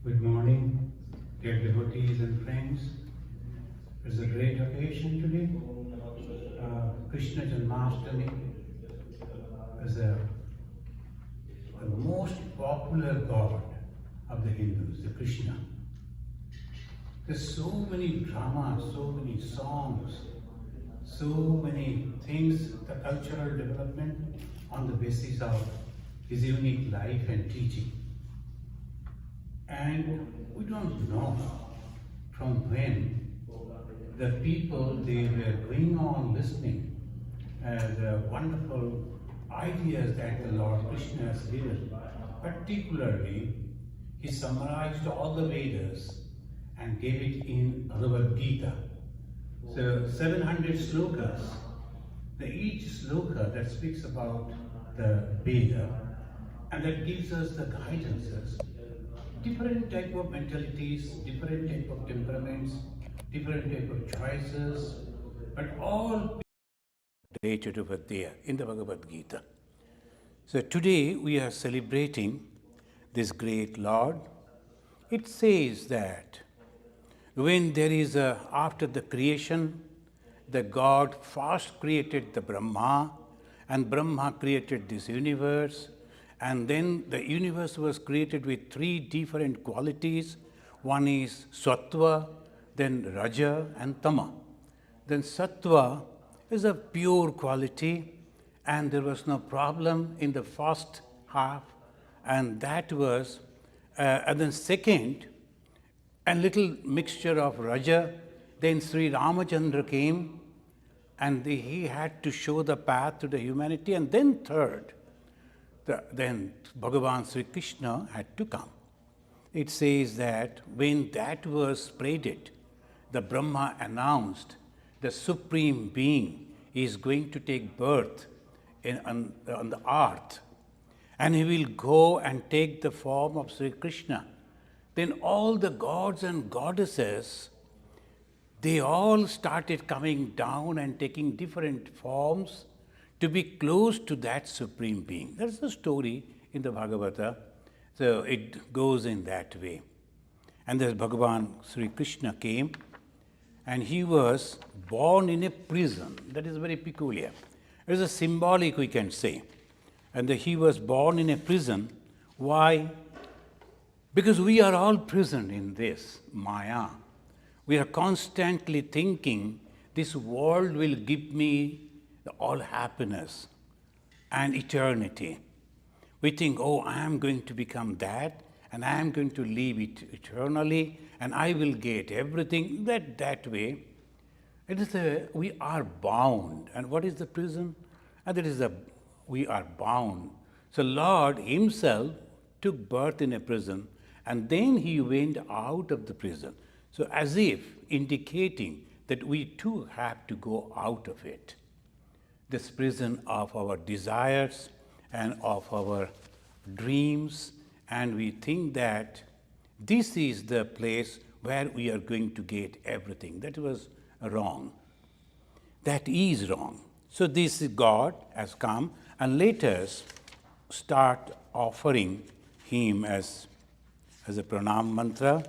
Good morning, dear devotees and friends. It's a great occasion today. Krishna Janmashtami is the most popular god of the Hindus, the Krishna. There's so many dramas, so many songs, so many things, the cultural development on the basis of his unique life and teaching. And we don't know from when the people, they were going on listening the wonderful ideas that the Lord Krishna has given. Particularly, he summarized all the Vedas and gave it in Bhagavad Gita. So 700 slokas, each sloka that speaks about the Veda, and that gives us the guidances. Different type of mentalities, different type of temperaments, different type of choices, but all related over there in the Bhagavad Gita. So today we are celebrating this great Lord. It says that when there is after the creation, the God first created the Brahma, and Brahma created this universe. And then the universe was created with three different qualities. One is Sattva, then Raja and Tama. Then Sattva is a pure quality, and there was no problem in the first half. And that was, and then second, a little mixture of Raja. Then Sri Ramachandra came, and he had to show the path to the humanity. And then third, then Bhagavan Sri Krishna had to come. It says that when that was spreaded, the Brahma announced the Supreme Being is going to take birth on the earth, and he will go and take the form of Sri Krishna. Then all the gods and goddesses, they all started coming down and taking different forms to be close to that Supreme Being. There's a story in the Bhagavata, so it goes in that way. And there's Bhagavan Sri Krishna came, and he was born in a prison. That is very peculiar. It is a symbolic, we can say. And he was born in a prison. Why? Because we are all prisoned in this Maya. We are constantly thinking this world will give me all happiness and eternity. We think, oh, I am going to become that, and I am going to live eternally, and I will get everything. That way, it is we are bound. And what is the prison? And that is we are bound. So Lord himself took birth in a prison, and then he went out of the prison. So as if indicating that we too have to go out of it. This prison of our desires and of our dreams, and we think that this is the place where we are going to get everything. That was wrong. That is wrong. So this God has come, and let us start offering him as a pranam mantra.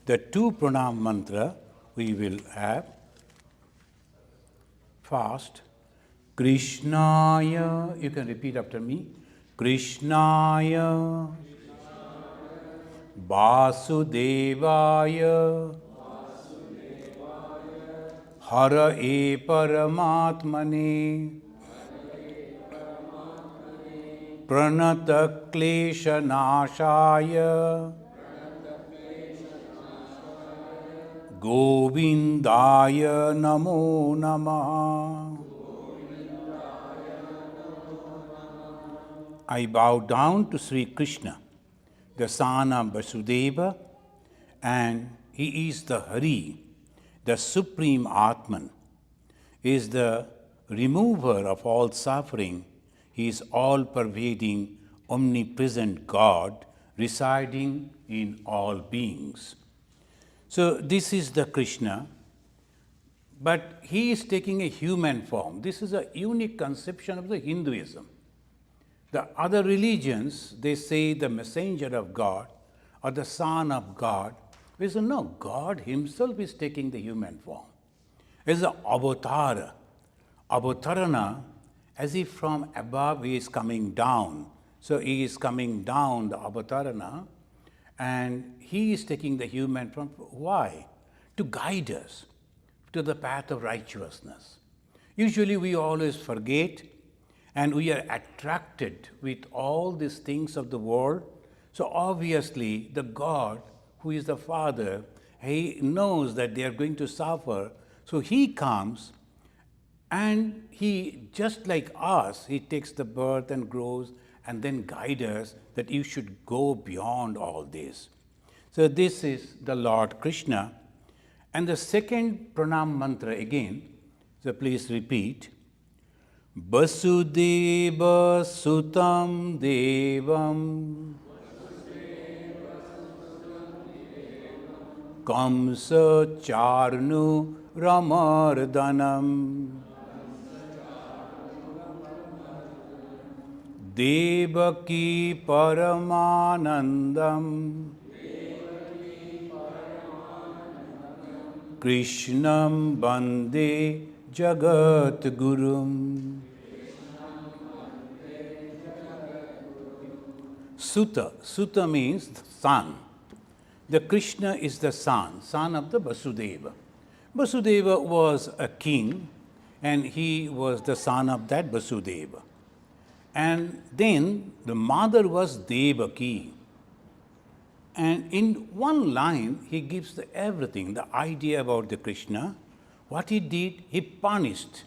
The two pranam mantra we will have. Fast. Krishnaya, you can repeat after me. Krishnaya, Vasudevaya, Hara e Paramatmane, Pranata Klesha Nashaya, Govindaya Namo Namaha. I bow down to Sri Krishna, the son of Vasudeva, and he is the Hari, the supreme Atman, is the remover of all suffering. He is all-pervading, omnipresent God, residing in all beings. So this is the Krishna, but he is taking a human form. This is a unique conception of the Hinduism. The other religions, they say the messenger of God or the son of God. We say, no, God himself is taking the human form. It's an avatar. Avatarana, as if from above he is coming down. So he is coming down, the avatarana, and he is taking the human form. Why? To guide us to the path of righteousness. Usually we always forget, and we are attracted with all these things of the world. So obviously the God who is the Father, he knows that they are going to suffer. So he comes, and he, just like us, he takes the birth and grows and then guides us that you should go beyond all this. So this is the Lord Krishna. And the second pranam mantra again, so please repeat. Vasudeva Sutam Devam Kamsa Charnu Ramardanam Devaki Paramanandam Krishnam Bande Jagat Gurum. Suta. Suta means son. The Krishna is the son of the Vasudeva. Vasudeva was a king, and he was the son of that Vasudeva. And then the mother was Devaki. And in one line, he gives everything, the idea about the Krishna. What he did, he punished.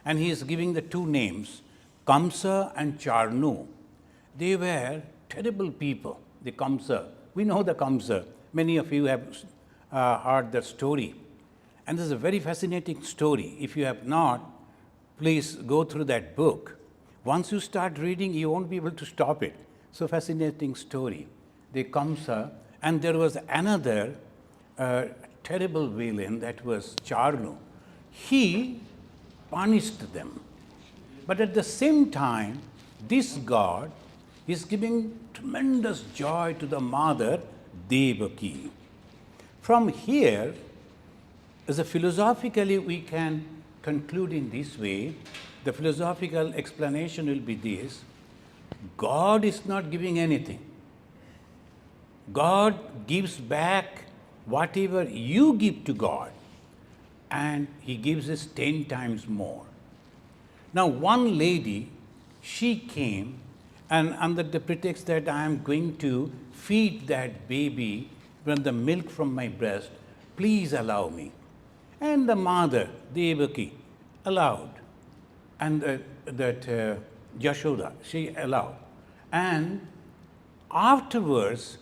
And he is giving the two names, Kamsa and Charnu. They were terrible people, the Kamsa. We know the Kamsa. Many of you have heard the story. And this is a very fascinating story. If you have not, please go through that book. Once you start reading, you won't be able to stop it. So fascinating story. The Kamsa, and there was another terrible villain, that was Charnu. He punished them. But at the same time, this God is giving tremendous joy to the mother, Devaki. From here, as a philosophically, we can conclude in this way. The philosophical explanation will be this: God is not giving anything. God gives back whatever you give to God, and He gives us 10 times more. Now, one lady, she came, and under the pretext that I am going to feed that baby from the milk from my breast, please allow me. And the mother, Devaki, allowed. And Yashoda, she allowed. And afterwards,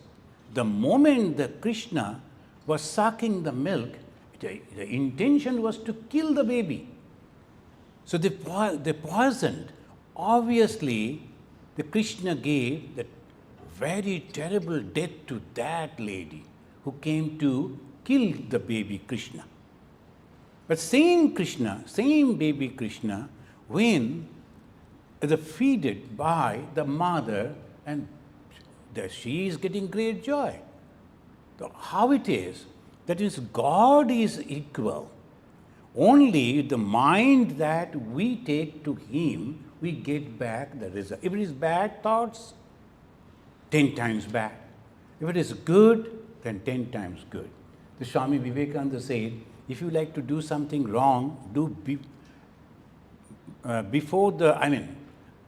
the moment that Krishna was sucking the milk, the intention was to kill the baby. So they poisoned. Obviously, the Krishna gave that very terrible death to that lady who came to kill the baby Krishna. But same Krishna, same baby Krishna, when feeded by the mother, and she is getting great joy. So how it is? That is, God is equal. Only the mind that we take to Him, we get back the result. If it is bad thoughts, 10 times bad. If it is good, then 10 times good. The Swami Vivekananda said, if you like to do something wrong, do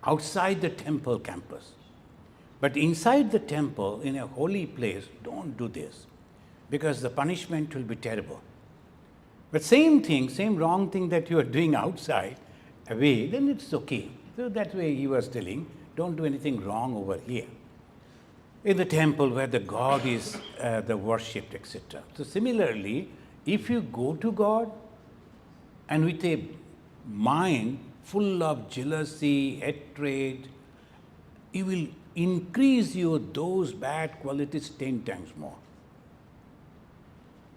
outside the temple campus. But inside the temple, in a holy place, don't do this, because the punishment will be terrible. But same thing, same wrong thing that you are doing outside, away, then it's okay. So that way he was telling, don't do anything wrong over here, in the temple where the God is the worshipped, etc. So similarly, if you go to God and with a mind full of jealousy, hatred, you will increase those bad qualities 10 times more.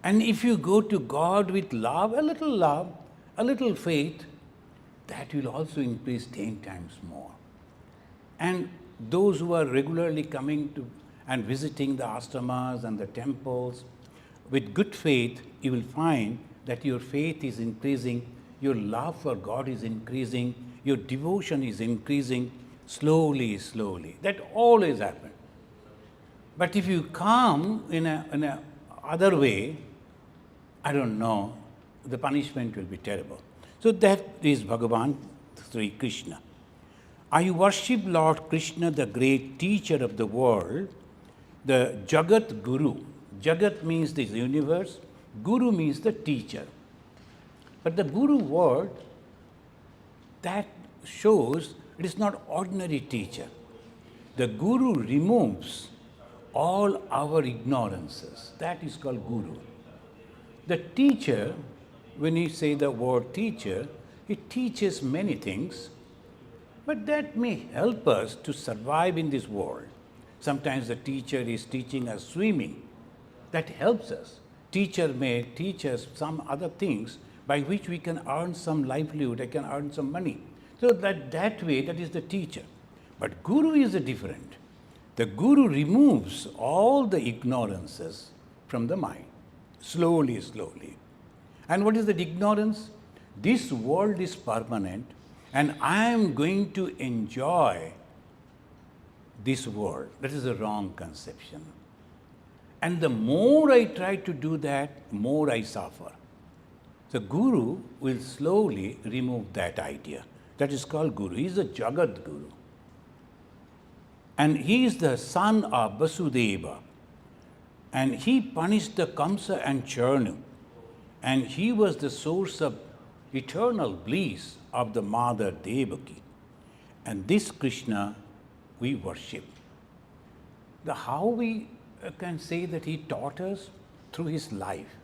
And if you go to God with love, a little faith, that will also increase 10 times more. And those who are regularly coming to and visiting the ashramas and the temples, with good faith, you will find that your faith is increasing, your love for God is increasing, your devotion is increasing slowly, slowly. That always happens. But if you come in a other way, I don't know, the punishment will be terrible. So that is Bhagavan Sri Krishna. I worship Lord Krishna, the great teacher of the world, the Jagat Guru. Jagat means this universe, Guru means the teacher. But the Guru word, that shows it is not ordinary teacher. The Guru removes all our ignorances. That is called Guru. The teacher, when you say the word teacher, it teaches many things, but that may help us to survive in this world. Sometimes the teacher is teaching us swimming. That helps us. Teacher may teach us some other things by which we can earn some livelihood, I can earn some money. So that way, that is the teacher. But Guru is different. The Guru removes all the ignorances from the mind, slowly, slowly. And what is that ignorance? This world is permanent, and I am going to enjoy this world. That is a wrong conception. And the more I try to do that, more I suffer. The Guru will slowly remove that idea. That is called Guru. He is a Jagat Guru. And he is the son of Vasudeva. And he punished the Kamsa and Charnu. And he was the source of eternal bliss of the mother Devaki. And this Krishna we worship. How we can say that he taught us? Through his life.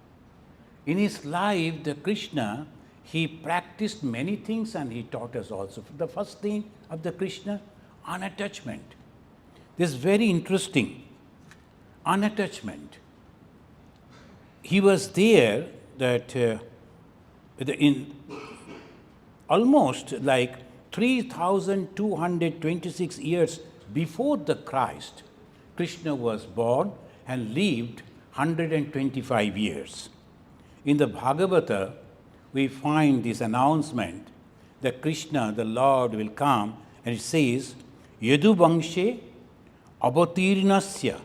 In his life, the Krishna, he practiced many things and he taught us also. The first thing of the Krishna, unattachment. This is very interesting. Unattachment. He was there that in almost like 3,226 years before the Christ, Krishna was born and lived 125 years. In the Bhagavata, we find this announcement that Krishna, the Lord, will come, and it says, Yadu Vangshe Avatirnasya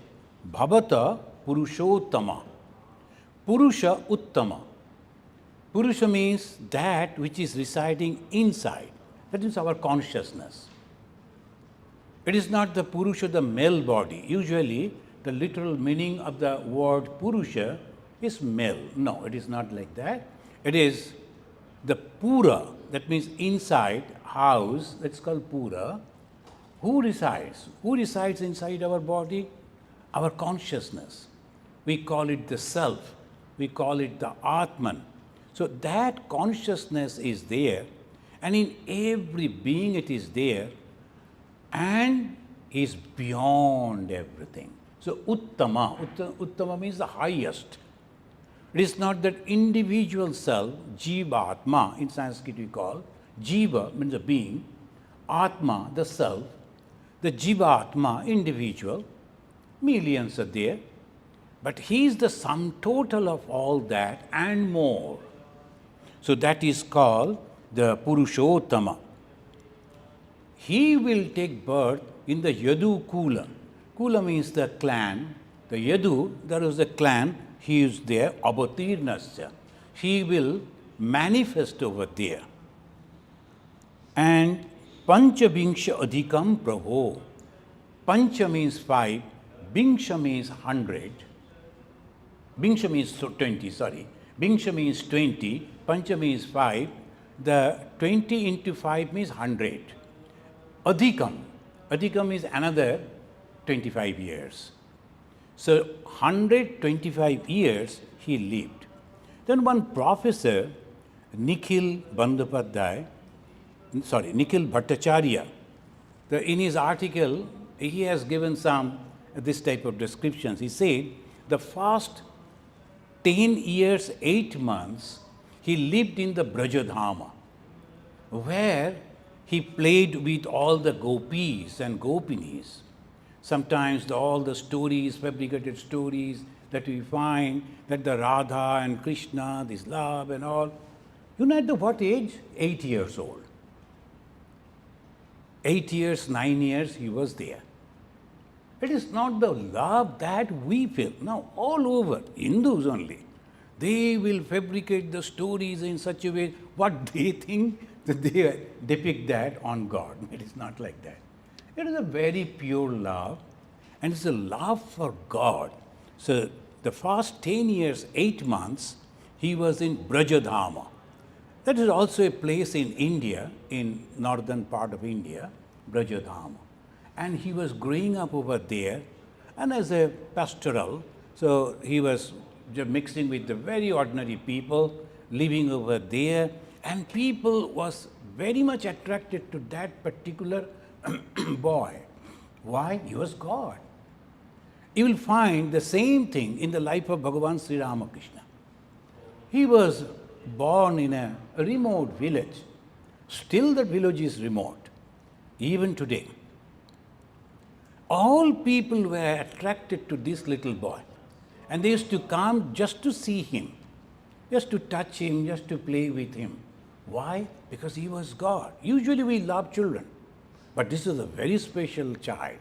Bhavata Purushottama. Purusha Uttama. Purusha means that which is residing inside. That is our consciousness. It is not the Purusha, the male body. Usually, the literal meaning of the word Purusha is male. No, it is not like that. It is the Pura, that means inside house, that's called Pura. Who resides? Who resides inside our body? Our consciousness. We call it the self. We call it the Atman. So that consciousness is there, and in every being it is there, and is beyond everything. So Uttama, Uttama means the highest. It is not that individual self, Jiva Atma, in Sanskrit we call. Jiva means a being, Atma, the self, the Jiva Atma, individual, millions are there, but he is the sum total of all that and more. So that is called the Purushottama. He will take birth in the Yadu Kula. Kula means the clan. The Yadu, there is a clan, he is there, Avatirnasya. He will manifest over there. And Pancha Bingsha Adhikam Prabho. Pancha means 5, Bingsha means 100. Bingsha means 20, sorry. Bingsha means 20, Pancha means 5. The 20 into 5 means 100. Adhikam. Adhikam is another 25 years. So 125 years he lived. Then one professor, Nikhil Bhattacharya, in his article, he has given some this type of descriptions. He said the first 10 years, 8 months, he lived in the Brajadhama, where he played with all the gopis and gopinis. Sometimes all the stories, fabricated stories that we find, that the Radha and Krishna, this love and all. You know at the what age? 8 years old. 8 years, 9 years he was there. It is not the love that we feel. Now all over, Hindus only, they will fabricate the stories in such a way, what they think that they depict that on God. It is not like that. It is a very pure love, and it's a love for God. So the first 10 years, 8 months, he was in Brajadhama. That is also a place in India, in northern part of India, Brajadhama. And he was growing up over there, and as a pastoral, so he was mixing with the very ordinary people, living over there, and people was very much attracted to that particular boy. Why? He was God. You will find the same thing in the life of Bhagavan Sri Ramakrishna. He was born in a remote village. Still that village is remote, even today. All people were attracted to this little boy, and they used to come just to see him, just to touch him, just to play with him. Why? Because he was God. Usually we love children, but this is a very special child.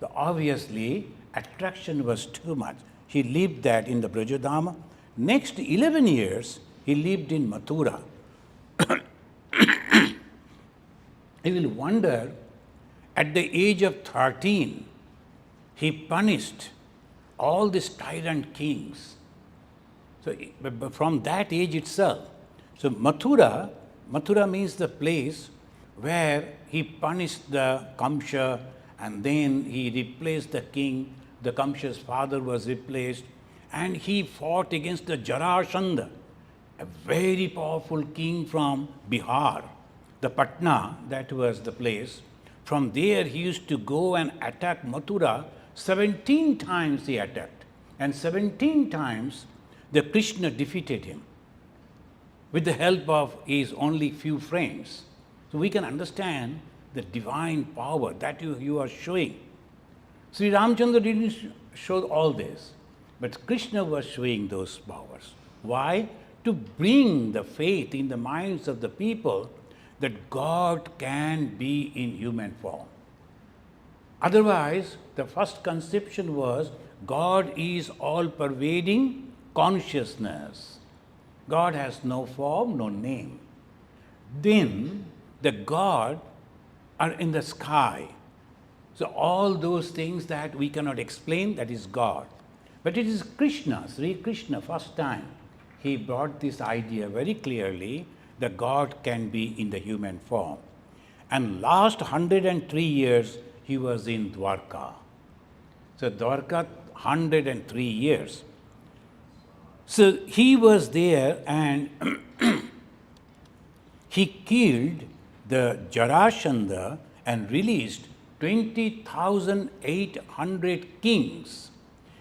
So obviously, attraction was too much. He lived that in the Brajadhama. Next 11 years, he lived in Mathura. You will wonder, at the age of 13, he punished all these tyrant kings. So from that age itself, so Mathura means the place where he punished the Kamsa, and then he replaced the king. The Kamsa's father was replaced, and he fought against the Jarasandha, a very powerful king from Bihar. The Patna, that was the place. From there he used to go and attack Mathura. 17 times he attacked, and 17 times the Krishna defeated him with the help of his only few friends. So we can understand the divine power that you are showing. Sri Ramchandra didn't show all this, but Krishna was showing those powers. Why? to bring the faith in the minds of the people that God can be in human form. Otherwise, the first conception was God is all-pervading consciousness. God has no form, no name. Then the God are in the sky. So all those things that we cannot explain, that is God. But it is Krishna, Sri Krishna, first time he brought this idea very clearly that God can be in the human form. And last 103 years he was in Dwarka. So Dwarka, 103 years. So he was there and he killed the Jarasandha and released 20,800 kings.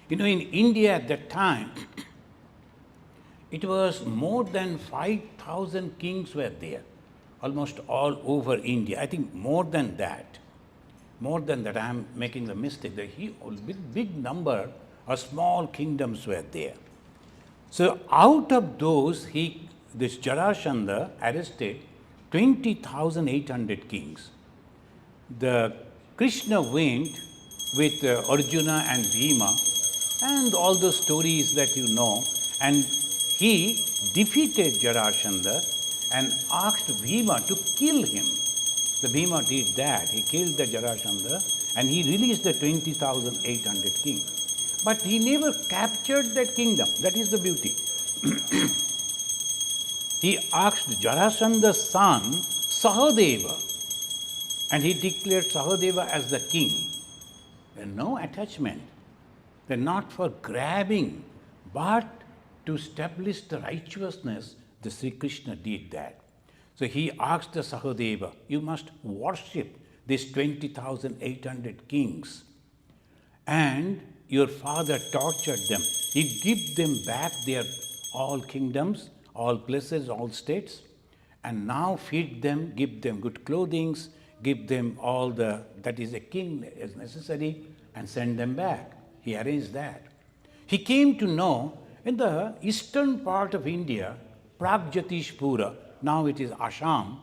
You know, in India at that time, it was more than 5,000 kings were there, almost all over India. I think more than that. More than that, I am making the mistake. The big number of small kingdoms were there. So out of those, this Jarasandha arrested 20,800 kings. The Krishna went with Arjuna and Bhima and all the stories that you know, and he defeated Jarasandha and asked Bhima to kill him. The Bhima did that. He killed the Jarasandha and he released the 20,800 kings. But he never captured that kingdom. That is the beauty. He asked Jarasandha's son, Sahadeva, and he declared Sahadeva as the king. There's no attachment. They're not for grabbing, but to establish the righteousness, the Sri Krishna did that. So he asked the Sahadeva, you must worship these 20,800 kings. And your father tortured them. He gave them back their all kingdoms, all places, all states, and now feed them, give them good clothing, give them all that is a king is necessary, and send them back. He arranged that. He came to know in the eastern part of India, Pragjatishpura, now it is Assam.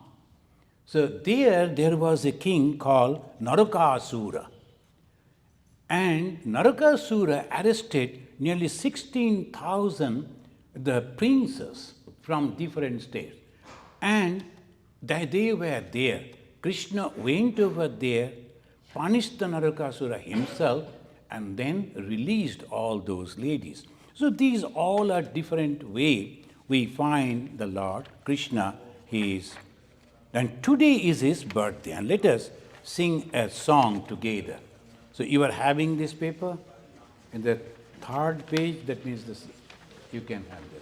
So there was a king called Narakasura. And Narakasura arrested nearly 16,000 the princes from different states. And they were there. Krishna went over there, punished the Narakasura himself, and then released all those ladies. So these all are different ways we find the Lord Krishna. And today is his birthday. And let us sing a song together. So you are having this paper in the third page, that means this, you can have this.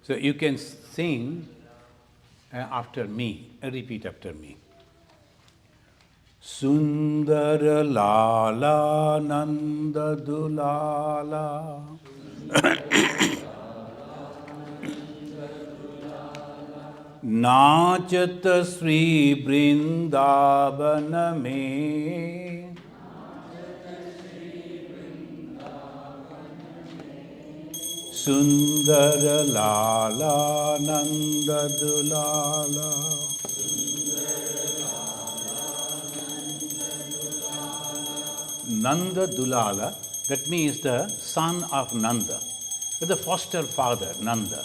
So you can sing after me, repeat after me. Sundara Lala Nanda Dulala Nachat Sri Vrindavana Mein Sundara Lala Nanda Dulala Nanda Dulala, that means the son of Nanda, the foster father, Nanda.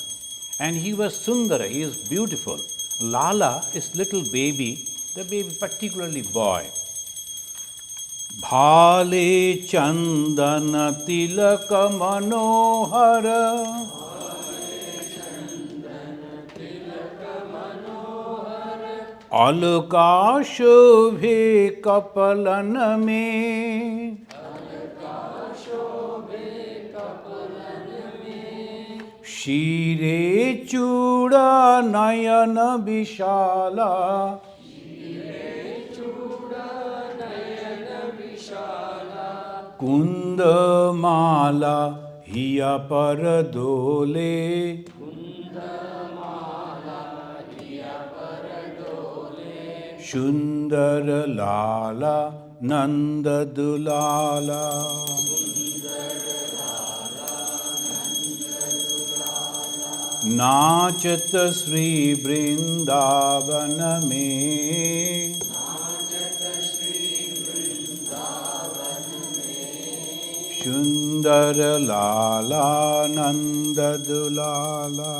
And he was Sundara, he is beautiful. Lala is little baby, the baby particularly boy. Bhale Chandana Tilaka Manohara Alka Shobhe Kapalan Mein Shire Chuda Nayana Vishala Kund Kundamala hiya paradole. Shundara lala nanda dulala. Nachata Sri Vrindavana mein. Shundara lala nanda dulala.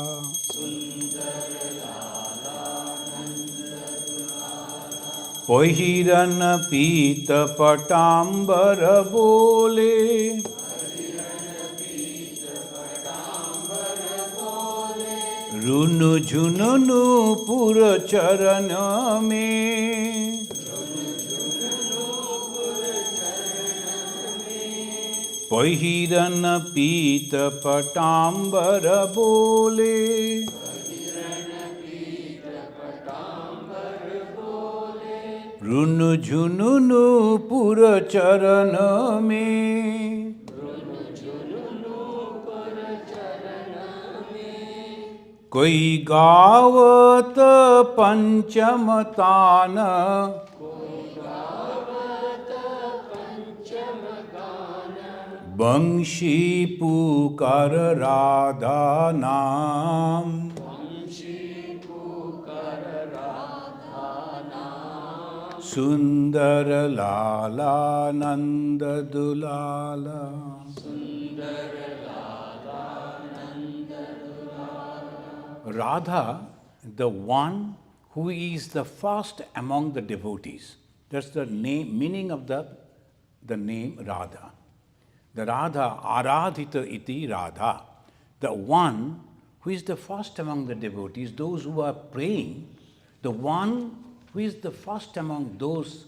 Pohirana pita patambara bole. Runu jununu pura charana mein. Pohirana pita patambara bole. Runu jununu pura charana mein. Koi gawat panchamatana. Bangshi pukar radha naam. Sundara lala nanda dulala. Radha, the one who is the first among the devotees. That's the name, meaning of the name Radha. The Radha, Aradhita iti Radha. The one who is the first among the devotees, those who are praying, the one who is the first among those,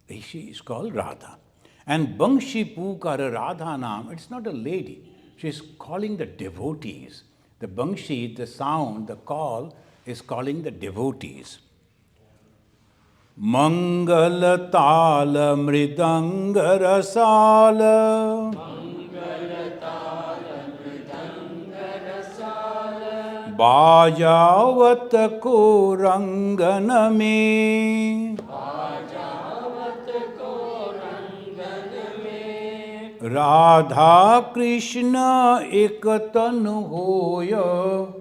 she is called Radha. And Bangshi Pukara Radha Nam, it's not a lady. She is calling the devotees. The Bangshi, the sound, the call, is calling the devotees. Mangala Tala Mridanga Rasala. Bajavat ko rangana mein. Radha Krishna ek tanu hoya.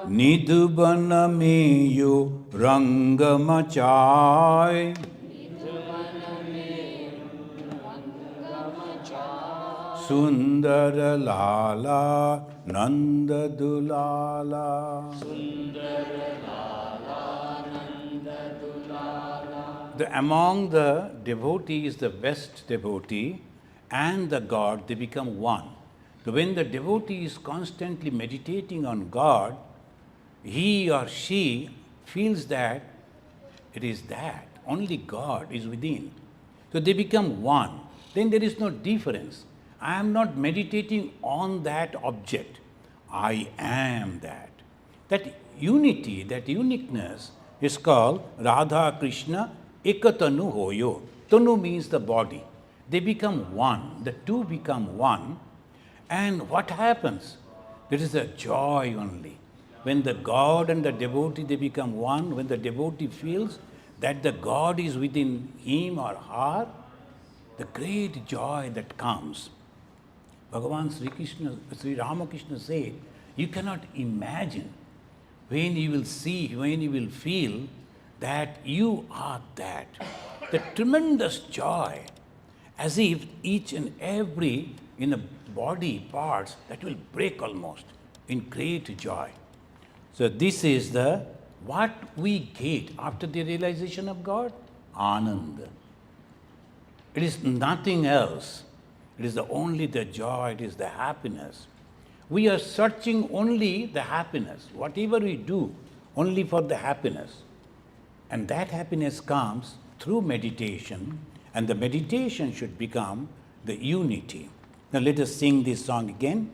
Nidhubana mein yo rang machai. Sundara lala nanda dulala. Among the devotees, the best devotee and the God, they become one. So when the devotee is constantly meditating on God, he or she feels that it is that, only God is within. So they become one. Then there is no difference. I am not meditating on that object. I am that. That unity, that uniqueness is called Radha Krishna Ekatanu Hoyo. Tanu means the body. They become one. The two become one. And what happens? There is a joy only. When the God and the devotee, they become one, when the devotee feels that the God is within him or her, the great joy that comes. Bhagavan Sri Ramakrishna said, you cannot imagine when you will see, when you will feel that you are that. The tremendous joy, as if each and every in the body parts that will break almost in great joy. So this is what we get after the realization of God? Ananda. It is nothing else. It is only the joy, it is the happiness. We are searching only the happiness. Whatever we do, only for the happiness. And that happiness comes through meditation, and the meditation should become the unity. Now let us sing this song again.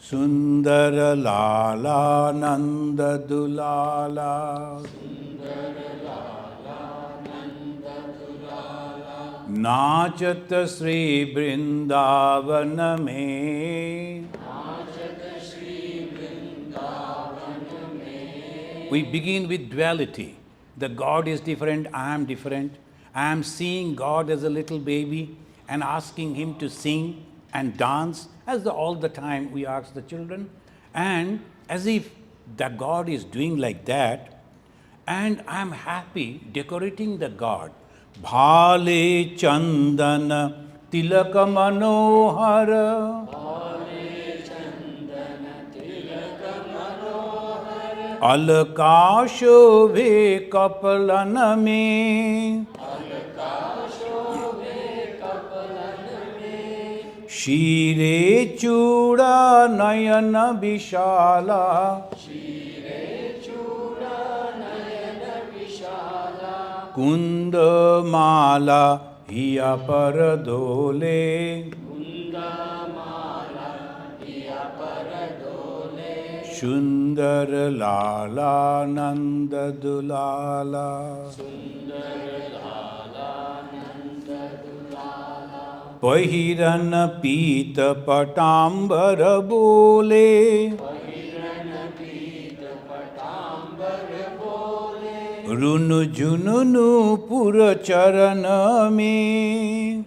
Sundara lala nanda dulala. Sundara lala nanda नाचत श्री वृंदावन में. We begin with duality. The God is different, I am different. I am seeing God as a little baby and asking Him to sing and dance, as all the time we ask the children. And as if the God is doing like that, and I am happy decorating the God. Bhale Chandana Tilaka Manohara. अलकाशोभे कपलन में. शीरे चूड़ा नयन विशाला. कुंद माला हिया पर दोले. सुंदर लाला नंद दुलाला. पहिरन पीत पटांबर बोले. रुनु जुनुनु पुर चरण में.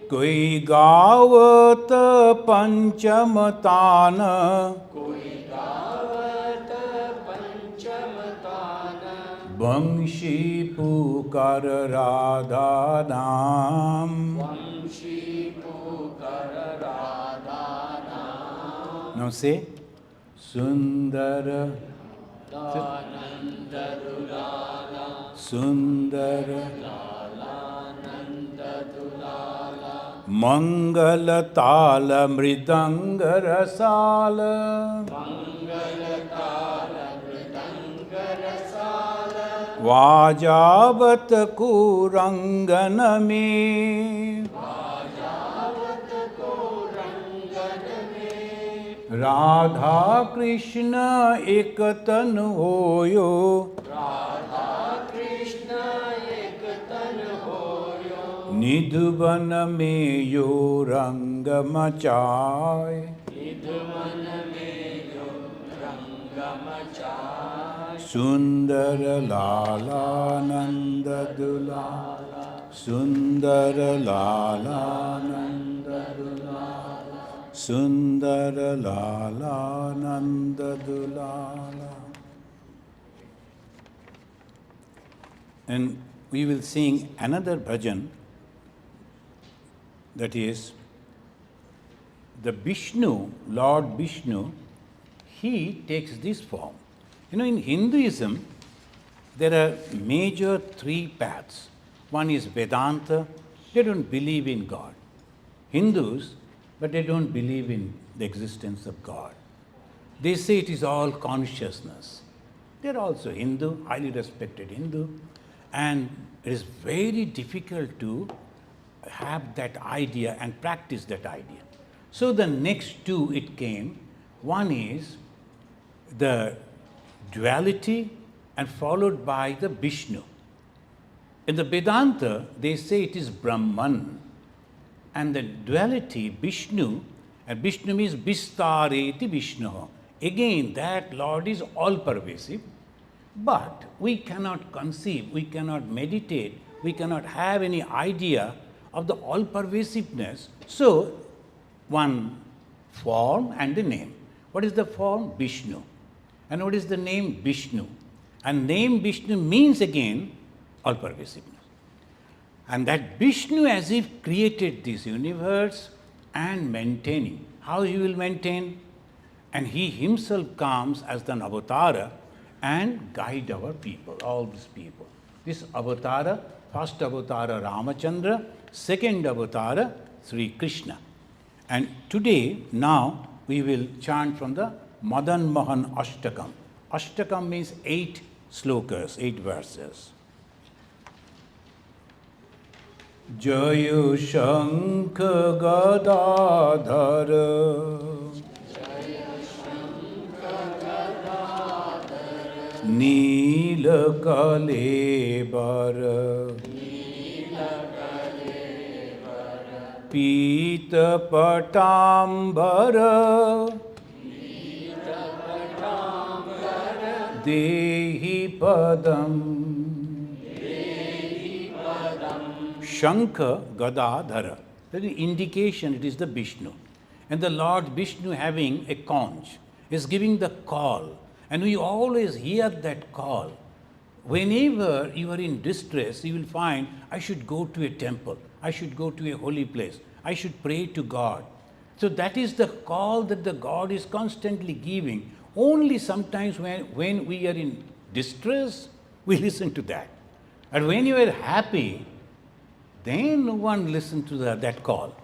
कोई गावत पंचम तान. वंशी पुकार राधा नाम. Now say, Sundar Sundar मंगल ताल मृदंग रसाल. वाजावत कुरंगन में. राधा कृष्ण एक तन होयो. निधुवन में यो रंग मचाए. सुंदर लाला नंद दुलाला. सुंदर लाला नंद दुलाला. सुंदर लाला नंद दुलाला. And we will sing another bhajan, that is the Vishnu, Lord Vishnu, he takes this form. You know, in Hinduism, there are major three paths. One is Vedanta, they don't believe in God. Hindus, but they don't believe in the existence of God. They say it is all consciousness. They are also Hindu, highly respected Hindu, and it is very difficult to have that idea and practice that idea. So the next two it came. One is the duality and followed by the Vishnu. In the Vedanta, they say it is Brahman. And the duality, Vishnu, and Vishnu means Vistareti Vishnu. Again, that Lord is all-pervasive, but we cannot conceive, we cannot meditate, we cannot have any idea of the all-pervasiveness. So, one form and the name. What is the form? Vishnu. And what is the name? Vishnu. And name Vishnu means again all-pervasiveness. And that Vishnu as if created this universe and maintaining. How he will maintain? And he himself comes as an avatara and guide our people, all these people. This avatara, first avatara Ramachandra, second avatara Sri Krishna. And today, now, we will chant from the Madan Mohan Ashtakam. Ashtakam means 8 slokas, 8 verses. Jayu Shankha Gadadhara Nila Neelakalebar Pita Patambara Dehi Padam Shankha Gadadhara. That is indication it is the Vishnu. And the Lord Vishnu having a conch is giving the call. And we always hear that call. Whenever you are in distress, you will find, I should go to a temple. I should go to a holy place. I should pray to God. So that is the call that the God is constantly giving. Only sometimes when we are in distress, we listen to that. And when you are happy, then no one listens to that call.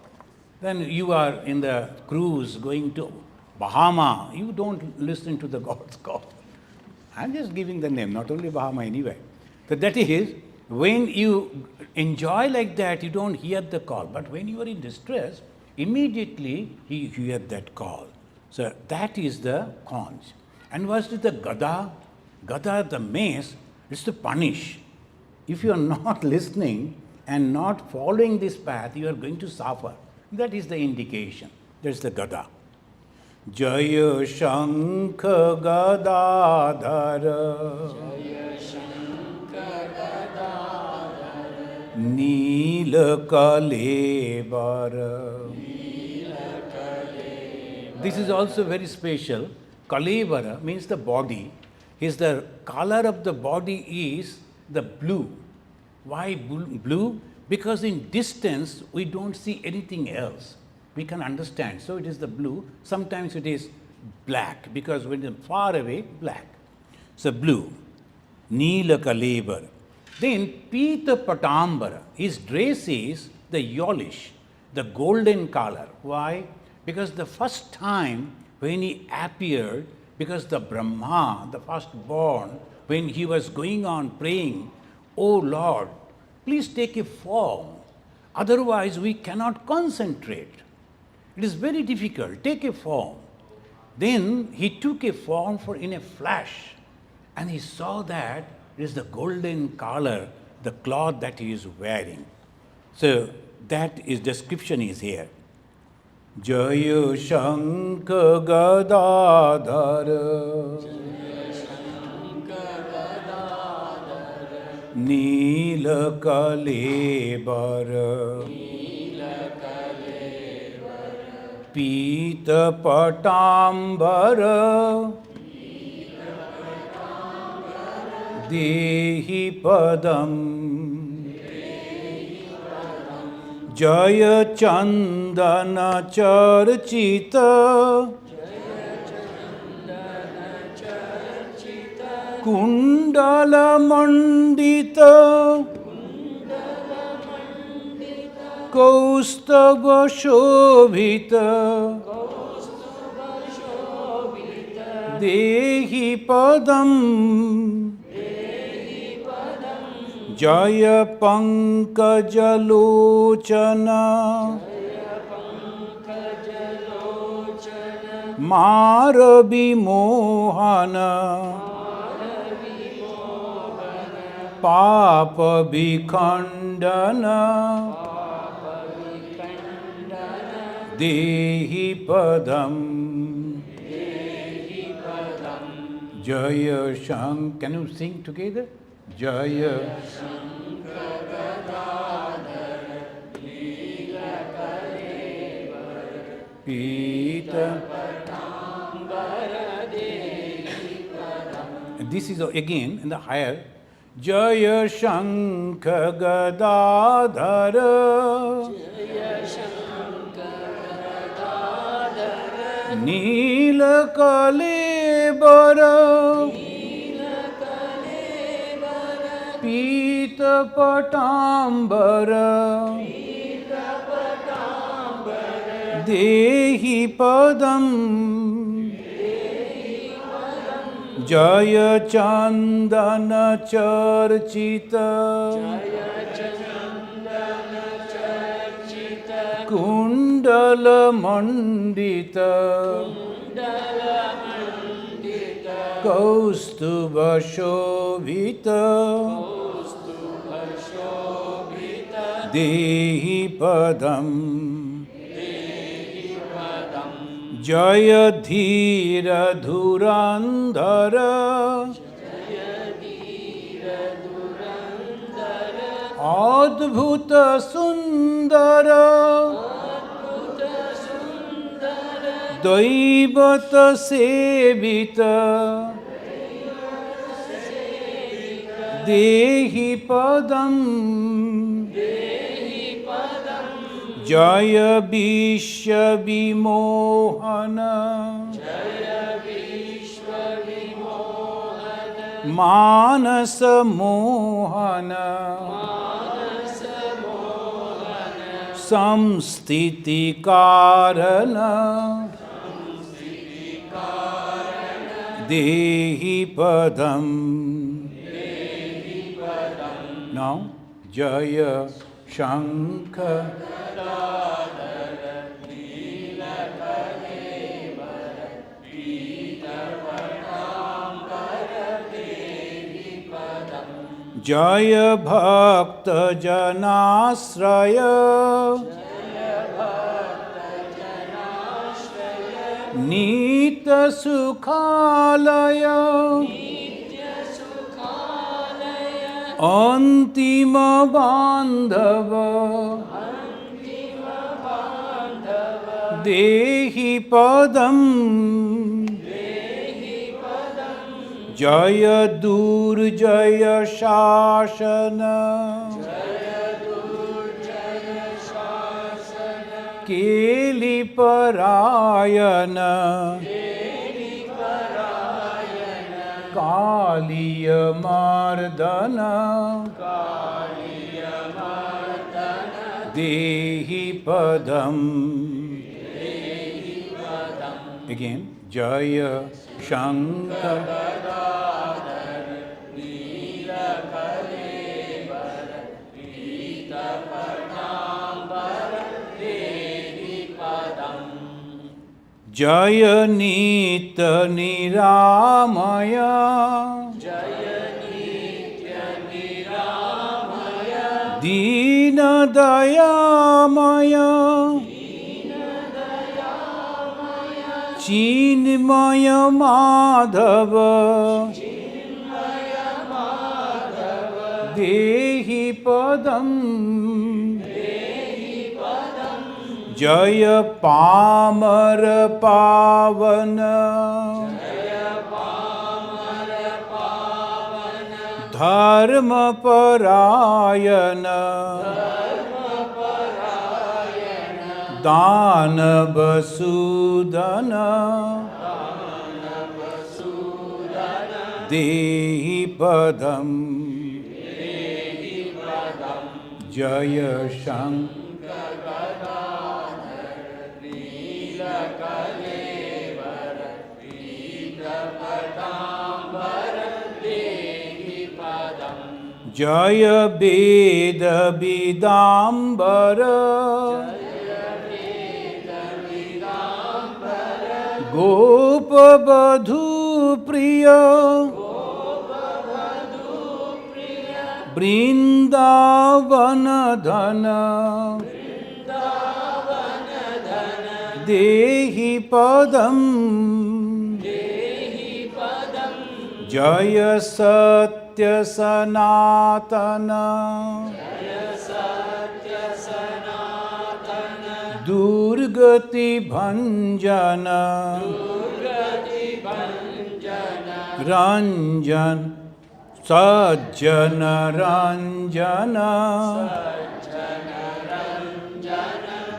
Then you are in the cruise going to Bahama, you don't listen to the God's call. I'm just giving the name, not only Bahama anyway. So that is, when you enjoy like that, you don't hear the call. But when you are in distress, immediately you hear that call. So that is the conch. And what is the gada? Gada, the mace, is to punish. If you are not listening and not following this path, you are going to suffer. That is the indication. That's the gada. Jaya Shankha Gadadhara Neela Kalebara. This is also very special. Kalebara means the body. The color of the body is the blue. Why blue? Because in distance we don't see anything else. We can understand. So it is the blue. Sometimes it is black because when it's far away, black. So blue. Neela Kalebara. Then Pita Patambara. His dress is the yellowish, the golden color. Why? Because the first time when he appeared, because the Brahma, the firstborn, when he was going on praying, "Oh Lord, please take a form. Otherwise we cannot concentrate. It is very difficult. Take a form." Then he took a form in a flash, and he saw that it is the golden color, the cloth that he is wearing. So that is description is here. Jaya Shankha Gadadhara Neela Kalebara Pita Patambara Dehi Padam Jaya Chandana Charchita Kundala Mandita Kaustava Shobhita Dehi Padam Jaya Pankajalochana Marabi Mohana Papa Bikhandana Dehi Padam Jaya Shank. Can you sing together? Jaya Pita. And this is again in the higher. Jaya Shankha Gadadhara Neela Kalebara Pita Patambara Dehi Padam Jaya Chandana Charchita Kundala Mandita Kaustubhashobhita Dehi Padam Jaya Dhira Dhurandhara Adbhuta Sundara Daivata Sevita Dehi Padam Jaya Vishwa Vimohana Manasa Mohana Samstiti Karana Dehi Padam. Now, Jaya Shankar Jaya Bhakta Janasraya Nitya Sukhalaya Antima Bandhava Dehi Padam Jaya Durjaya Shashana Keli Parayana Kaliya Mardana Dehi Padam. Again, Jaya Shankar Jaya Nitya Niramaya Dina Dayamaya Chinmaya Madhava Dehi Padam Jaya Pamara Pavana Dharma Parayana Dana Vasudana Dehi Padam Jaya Shankar Jaya Veda Vidambara Gopa Badhu Priya Brindavana Dhana Dehi Padam Jaya Satya Sanatana Durgati Bhanjana Ranjan Sajjana Ranjana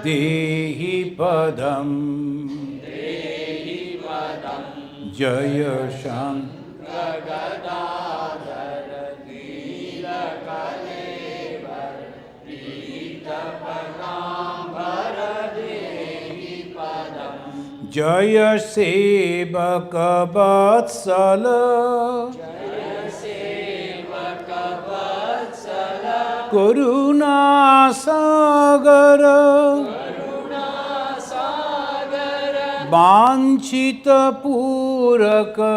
Dehi Padam Jaya Shankar Jaya Sevaka Vatsala Karuna Sagara Vanchita Puraka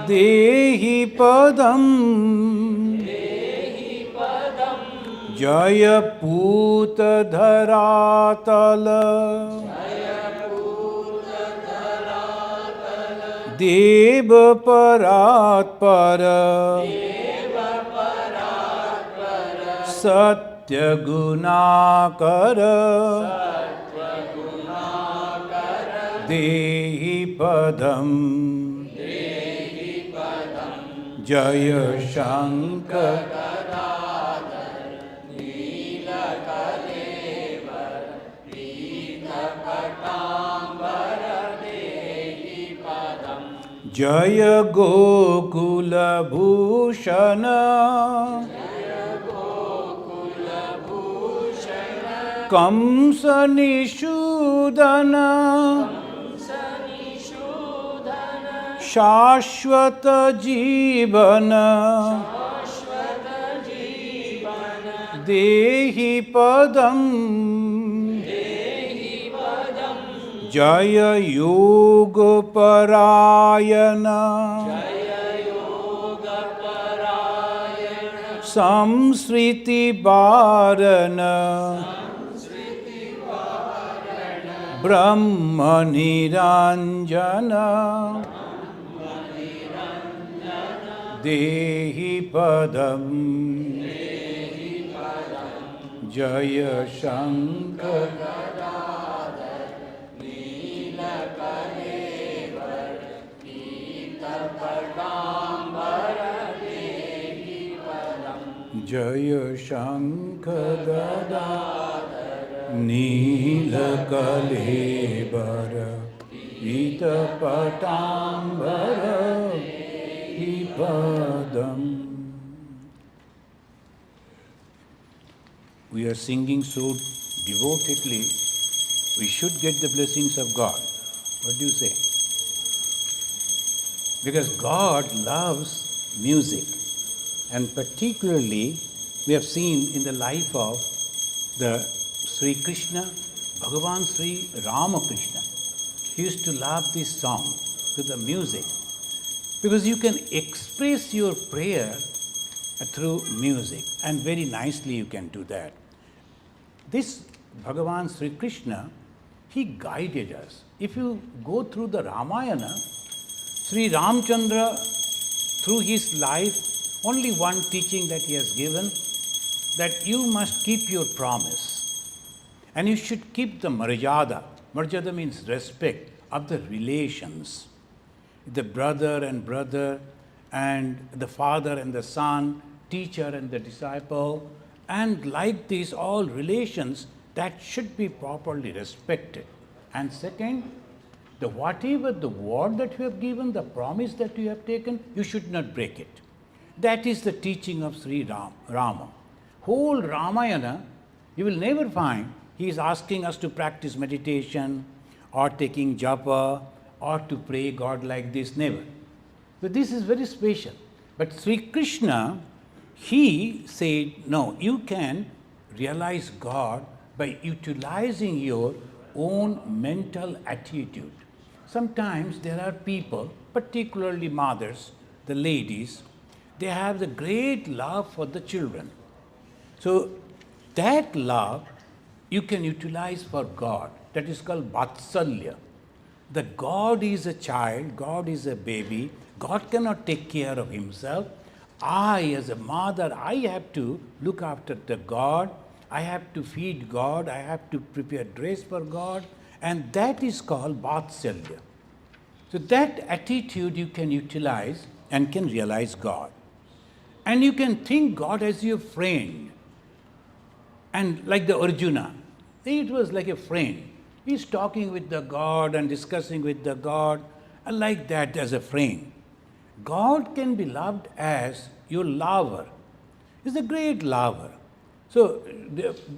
Dehi padam Jaya puta dharatala Deva paratpara Satya gunakara Dehi padam Jaya Shankar Jaya Gokula Bhushana Kamsa Nishudana Shashvata Jivana Dehi Padam Jaya Yoga Parayana Samsriti Bharana Brahma Niranjana Dehi Padam Jaya Shankar Jaya Shankar Gadadhar Neelakalebara Ita Patambara Ipadam. We are singing so devotedly, we should get the blessings of God. What do you say? Because God loves music. And particularly, we have seen in the life of the Sri Krishna, Bhagavan Sri Ramakrishna. He used to love this song to the music. Because you can express your prayer through music. And very nicely you can do that. This Bhagavan Sri Krishna, he guided us. If you go through the Ramayana, Sri Ramchandra, through his life, only one teaching that he has given, that you must keep your promise. And you should keep the maryada. Maryada means respect of the relations. The brother and the father and the son, teacher and the disciple, and like these all relations that should be properly respected. And second, whatever the word that you have given, the promise that you have taken, you should not break it. That is the teaching of Sri Rama. Whole Ramayana, you will never find he is asking us to practice meditation or taking japa or to pray God like this, never. But this is very special. But Sri Krishna, he said, no, you can realize God by utilizing your own mental attitude. Sometimes there are people, particularly mothers, the ladies, they have the great love for the children. So that love you can utilize for God. That is called Vatsalya. That God is a child, God is a baby, God cannot take care of himself. I, as a mother, I have to look after the God, I have to feed God, I have to prepare dress for God, and that is called Vatsalya. So that attitude you can utilize and can realize God. And you can think God as your friend. And like the Arjuna, it was like a friend. He's talking with the God and discussing with the God, and like that as a friend. God can be loved as your lover. He's a great lover. So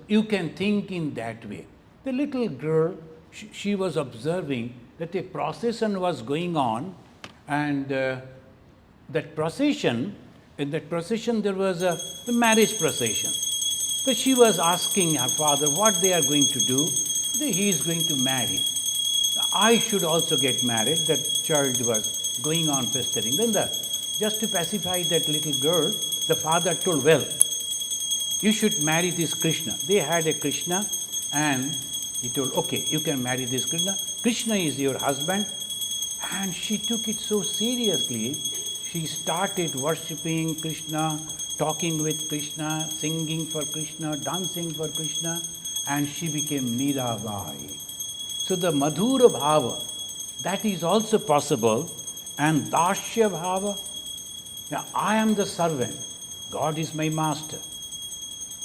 you can think in that way. The little girl, she was observing that a procession was going on, and that procession, in that procession there was a marriage procession. So she was asking her father what they are going to do. He is going to marry. I should also get married. That child was going on pestering. Then just to pacify that little girl, the father told, well, you should marry this Krishna. They had a Krishna, and he told, okay, you can marry this Krishna. Krishna is your husband. And she took it so seriously. She started worshipping Krishna, talking with Krishna, singing for Krishna, dancing for Krishna, and she became Mirabai. So the Madhura Bhava, that is also possible, and Dasya Bhava, now I am the servant, God is my master.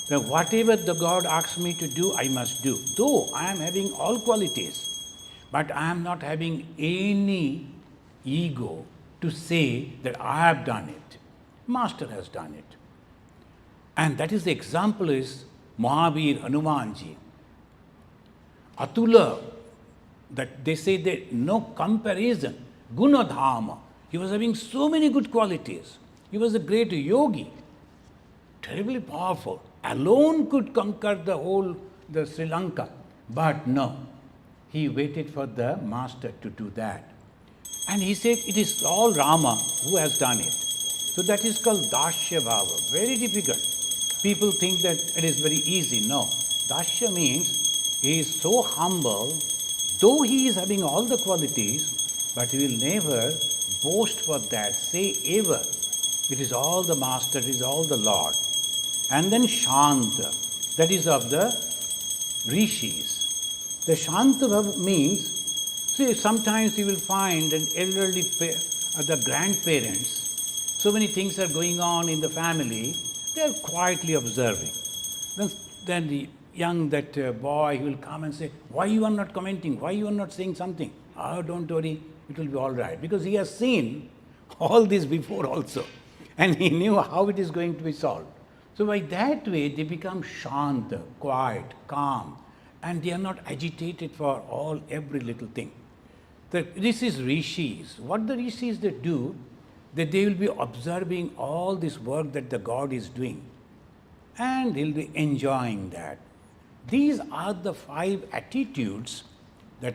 Now whatever the God asks me to do, I must do. Though I am having all qualities, but I am not having any ego to say that I have done it. Master has done it. And that is the example is Mahavir Hanumanji. Atula, that they say that no comparison, Gunadhama. He was having so many good qualities. He was a great yogi, terribly powerful. Alone could conquer the Sri Lanka. But no, he waited for the master to do that. And he said, it is all Rama who has done it. So that is called Dasya Bhava. Very difficult. People think that it is very easy. No. Dasya means he is so humble, though he is having all the qualities, but he will never boast for that, say ever, it is all the master, it is all the Lord. And then Shanta, that is of the rishis. The Shanta Bhava means, see, sometimes you will find an elderly, the grandparents, so many things are going on in the family, they are quietly observing. Then the young boy, he will come and say, why you are not commenting? Why you are not saying something? Oh, don't worry, it will be all right. Because he has seen all this before also. And he knew how it is going to be solved. So by that way, they become shanta, quiet, calm. And they are not agitated for every little thing. This is rishis. What the rishis they do, that they will be observing all this work that the God is doing. And he'll be enjoying that. These are the 5 attitudes that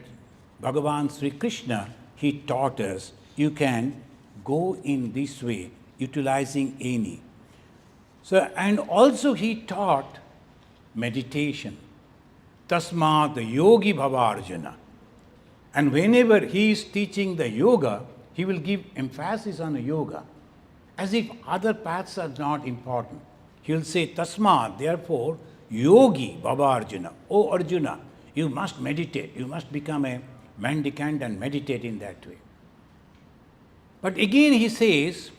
Bhagavan Sri Krishna, he taught us. You can go in this way, utilizing any. So, and also he taught meditation. Tasma the yogi bhavarjana. And whenever he is teaching the yoga, he will give emphasis on yoga, as if other paths are not important. He will say, Tasma, therefore, yogi bhavarjana. Oh Arjuna, you must meditate. You must become a mendicant and meditate in that way. But again he says,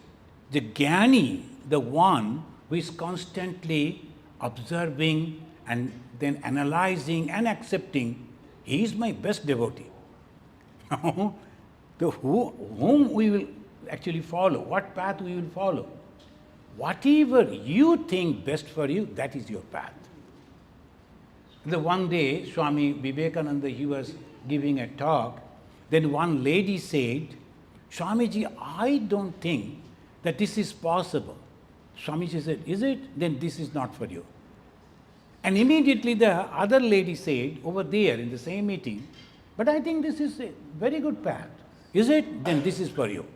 the jnani, the one who is constantly observing and then analyzing and accepting, he is my best devotee. Whom we will actually follow, what path we will follow. Whatever you think best for you, that is your path. The one day, Swami Vivekananda, he was giving a talk. Then one lady said, Swamiji, I don't think that this is possible. Swamiji said, is it? Then this is not for you. And immediately the other lady said, over there in the same meeting, but I think this is a very good path. Is it? Then this is for you.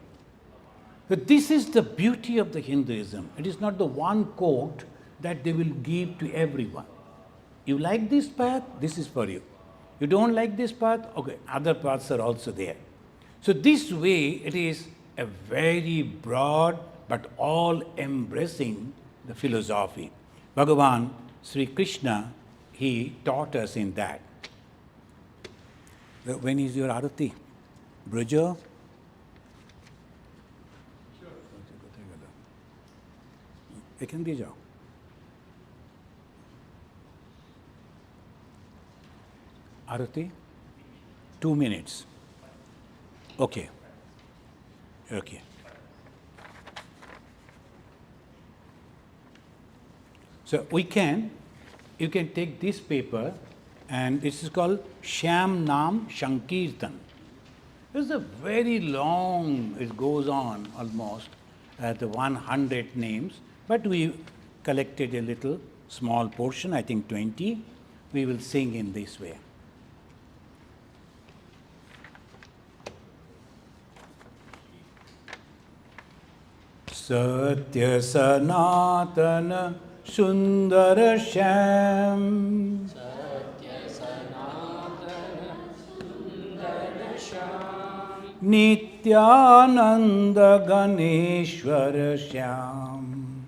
But this is the beauty of the Hinduism. It is not the one quote that they will give to everyone. You like this path? This is for you. You don't like this path? Okay, other paths are also there. So this way it is a very broad but all embracing the philosophy. Bhagavan Sri Krishna, he taught us in that. When is your arati? Braja? एखन दिए जाओ आरती 2 minutes. Okay. So you can take this paper, and this is called Shyam Nam Shankirtan. It's a very long, it goes on almost the 100 names, but we collected a little small portion, I think 20. We will sing in this way. Satya Sanatana Sundara Sham Nityananda Ganeshwara Shyam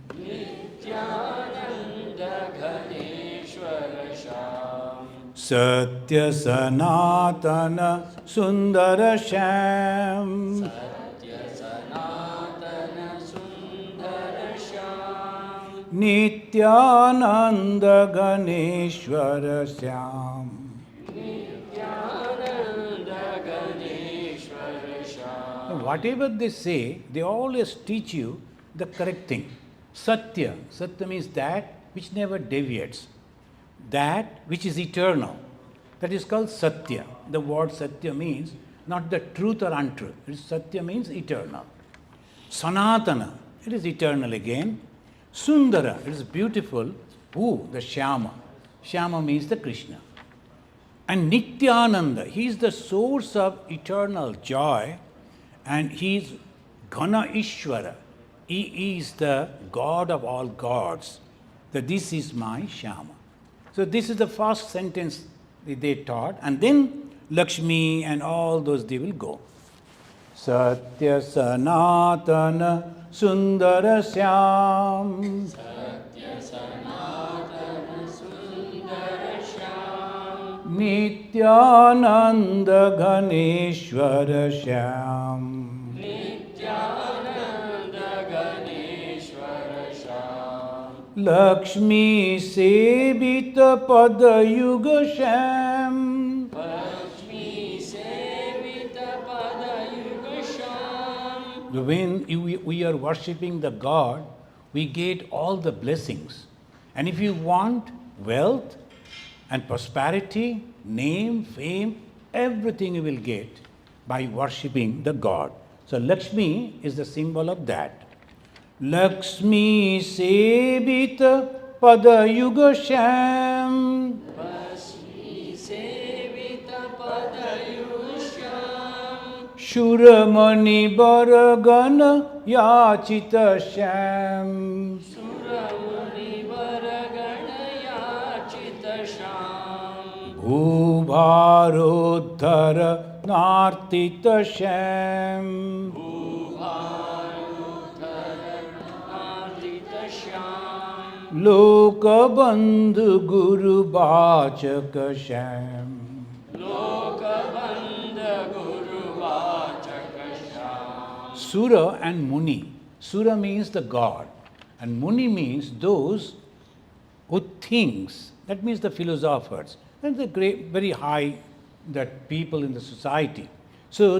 Satya Sanatana Sundara Sham Nityananda Ganeshwara Shyam. Whatever they say, they always teach you the correct thing. Satya. Satya means that which never deviates. That which is eternal. That is called Satya. The word Satya means not the truth or untruth. Satya means eternal. Sanatana. It is eternal again. Sundara. It is beautiful. Who? The Shyama. Shyama means the Krishna. And Nityananda. He is the source of eternal joy. And he is Gana Ishvara. He is the God of all gods. So this is my Shyama. So this is the first sentence they taught. And then Lakshmi and all those they will go. Satya Sanatana Sundara Shyam. Satya Sanatana Sundara Shyam. Nityananda Ganeshwara Shyam. Nityananda Ganeshwara Shyam. Lakshmi Sevita Padayuga Shyam. When we are worshipping the God, we get all the blessings. And if you want wealth and prosperity, name, fame, everything you will get by worshipping the God. So Lakshmi is the symbol of that. Lakshmi Sevita Padayuga Sham. Shuramani Baragana Yachita Sham. Suramani Baragana Yachita Sham. Bhubharodhara Nartita Sham. Bhubharodhara Nartita Sham. Lokabandhu Guru Bachaka Sham. Lokabandhu Guru Sura and Muni. Sura means the God, and Muni means those who thinks. That means the philosophers and the great, very high that people in the society. So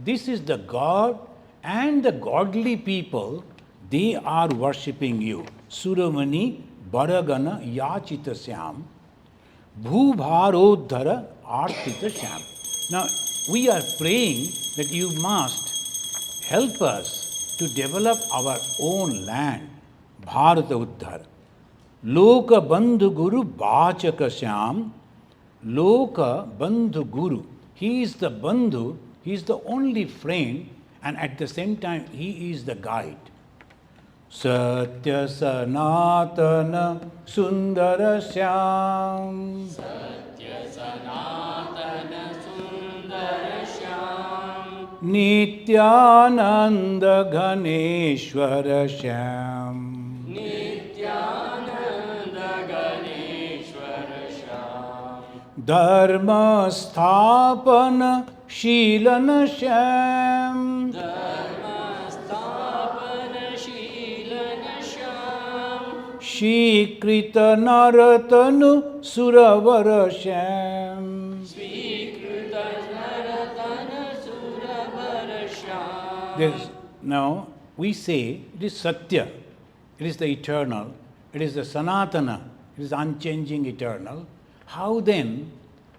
this is the God and the godly people. They are worshipping you. Suramani Baragana Yachita Syam Bhubharodhara Artita Syam. Now we are praying that you must help us to develop our own land, Bharata Uddhar. Loka Bandhu Guru Bachaka Syam. Loka Bandhu Guru. He is the Bandhu, he is the only friend, and at the same time, he is the guide. Satya Sanatana Sundara Syam. Satya Sanatana Sundara Syam. Nityananda Ganeshwara Shyam. Nityananda Ganeshwara Shyam. Dharma Sthapana Shilana Shyam. Dharma Sthapana Shilana Shyam. Shikrita Naratanu Suravara Shyam. Now, we say it is Satya, it is the eternal, it is the Sanatana, it is unchanging eternal. How then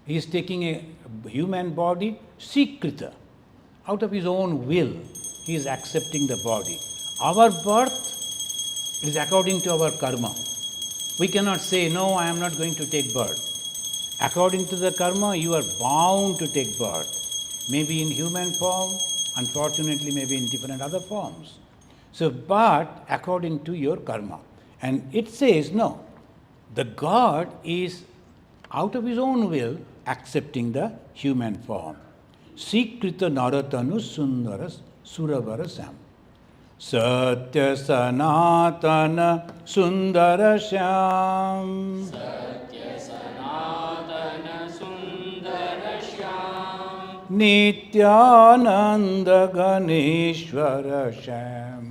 he is taking a human body, Sikrita, out of his own will, he is accepting the body. Our birth is according to our karma. We cannot say, no, I am not going to take birth. According to the karma, you are bound to take birth. Maybe in human form, unfortunately, maybe in different other forms. So, but according to your karma. And it says, no, the God is out of his own will accepting the human form. Sikrita naratanu sundaras suravarasam. Satya sanatana sundarasham. Satya sanatana sundarasham. Nityananda ganeshwarasham.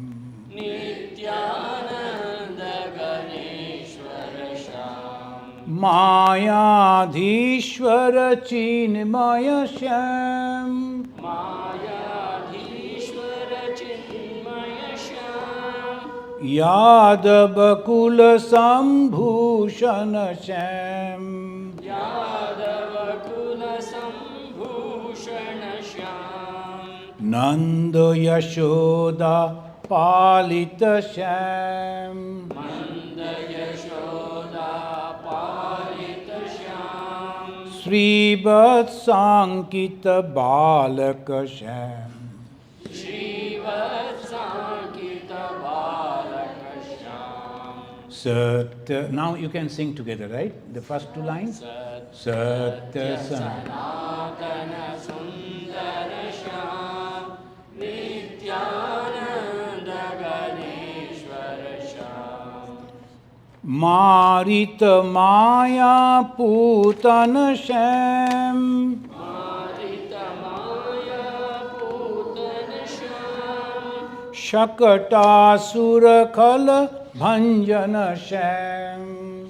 Nityananda ganeshwarasham. Mayadhishwara chinmayasham. Mayadhishwara chinmayasham. Yadavakula sambhushanasham. Yadavakula sambhushanasham. Nanda Yashoda Palitasham. Nanda Yashoda Palitasham. Srivatsankita Balakasham. Srivatsankita Balakasham. Satya. Now you can sing together, right? The first two lines. Satya Sanatana Sundarasham. Nityananda Ganeshwarasham. Marita Maya Putanasham. Marita Maya Putanasham. Shakatasura Khala Bhanjanasham.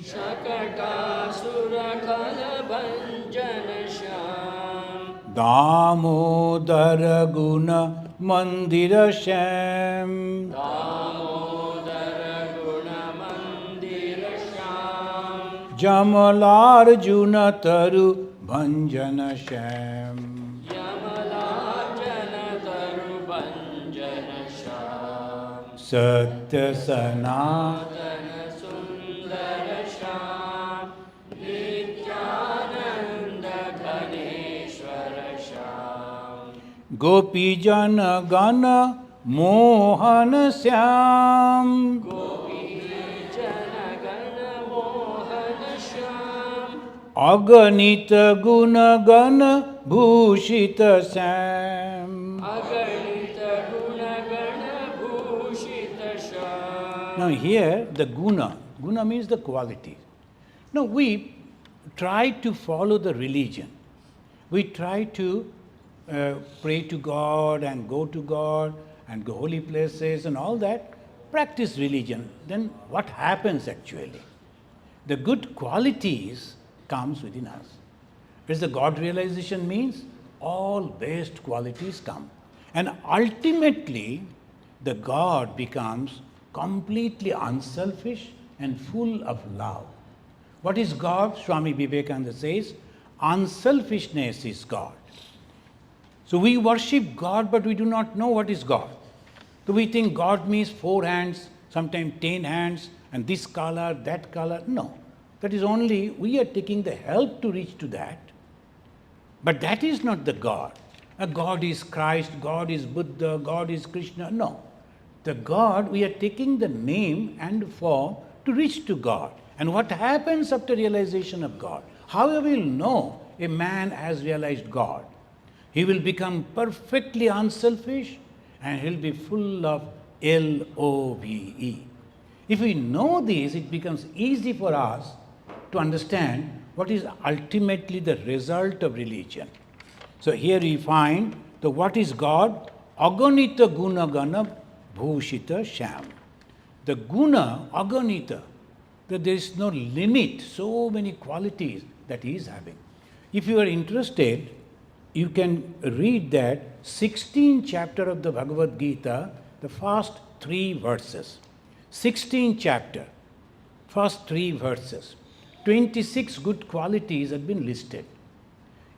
Shakatasura Khala Bhanjanasham. Damodara Guna Mandirasham. Damodara Guna Mandirasham. Jamalarjuna Taru Bhanjanasham. Yamalajana Taru Bhanjanasham. Satya Sana. Natana Sundarasham. Nityananda Ganeshwarasham. Gopijana Gana Mohana Syam. Gopijana Gana Mohanasham. Aganita Guna Gana Bhushita Sam. Aganita Guna Gana Bhushita Sham. Now here the guna means the quality. Now we try to follow the religion. We try to pray to God and go to God and go holy places and all that, practice religion. Then what happens actually? The good qualities comes within us. Whereas the God realization means all best qualities come. And ultimately, the God becomes completely unselfish and full of love. What is God? Swami Vivekananda says, unselfishness is God. So we worship God, but we do not know what is God. So we think God means 4 hands, sometimes 10 hands, and this color, that color. No. That is only, we are taking the help to reach to that. But that is not the God. A God is Christ, God is Buddha, God is Krishna. No. The God, we are taking the name and form to reach to God. And what happens after realization of God? How we will know a man has realized God? He will become perfectly unselfish and he'll be full of love. If we know this, it becomes easy for us to understand what is ultimately the result of religion. So here we find the what is God? Aganita guna gana bhushita sham. The guna, aganita, that there is no limit, so many qualities that he is having. If you are interested, you can read that 16th chapter of the Bhagavad Gita, the first 3 verses. 16th chapter, first 3 verses. 26 good qualities have been listed.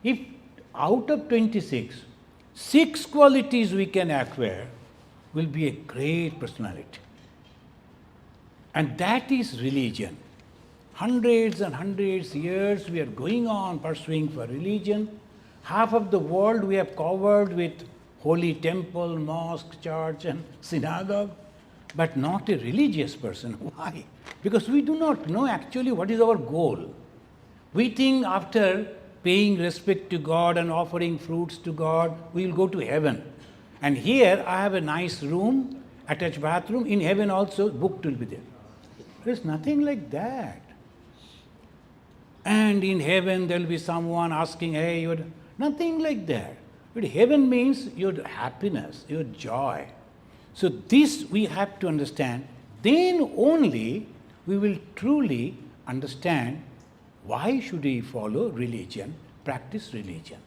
If out of 26, 6 qualities we can acquire, will be a great personality. And that is religion. Hundreds and hundreds years we are going on pursuing for religion. Half of the world we have covered with holy temple, mosque, church and synagogue. but not a religious person. Why? Because we do not know actually what is our goal. We think after paying respect to God and offering fruits to God, we will go to heaven. And here I have a nice room, attached bathroom. In heaven also, book will be there. There is nothing like that. And in heaven there will be someone asking, hey, you're nothing like that. But heaven means your happiness, your joy. So this we have to understand. Then only we will truly understand why should we follow religion, practice religion.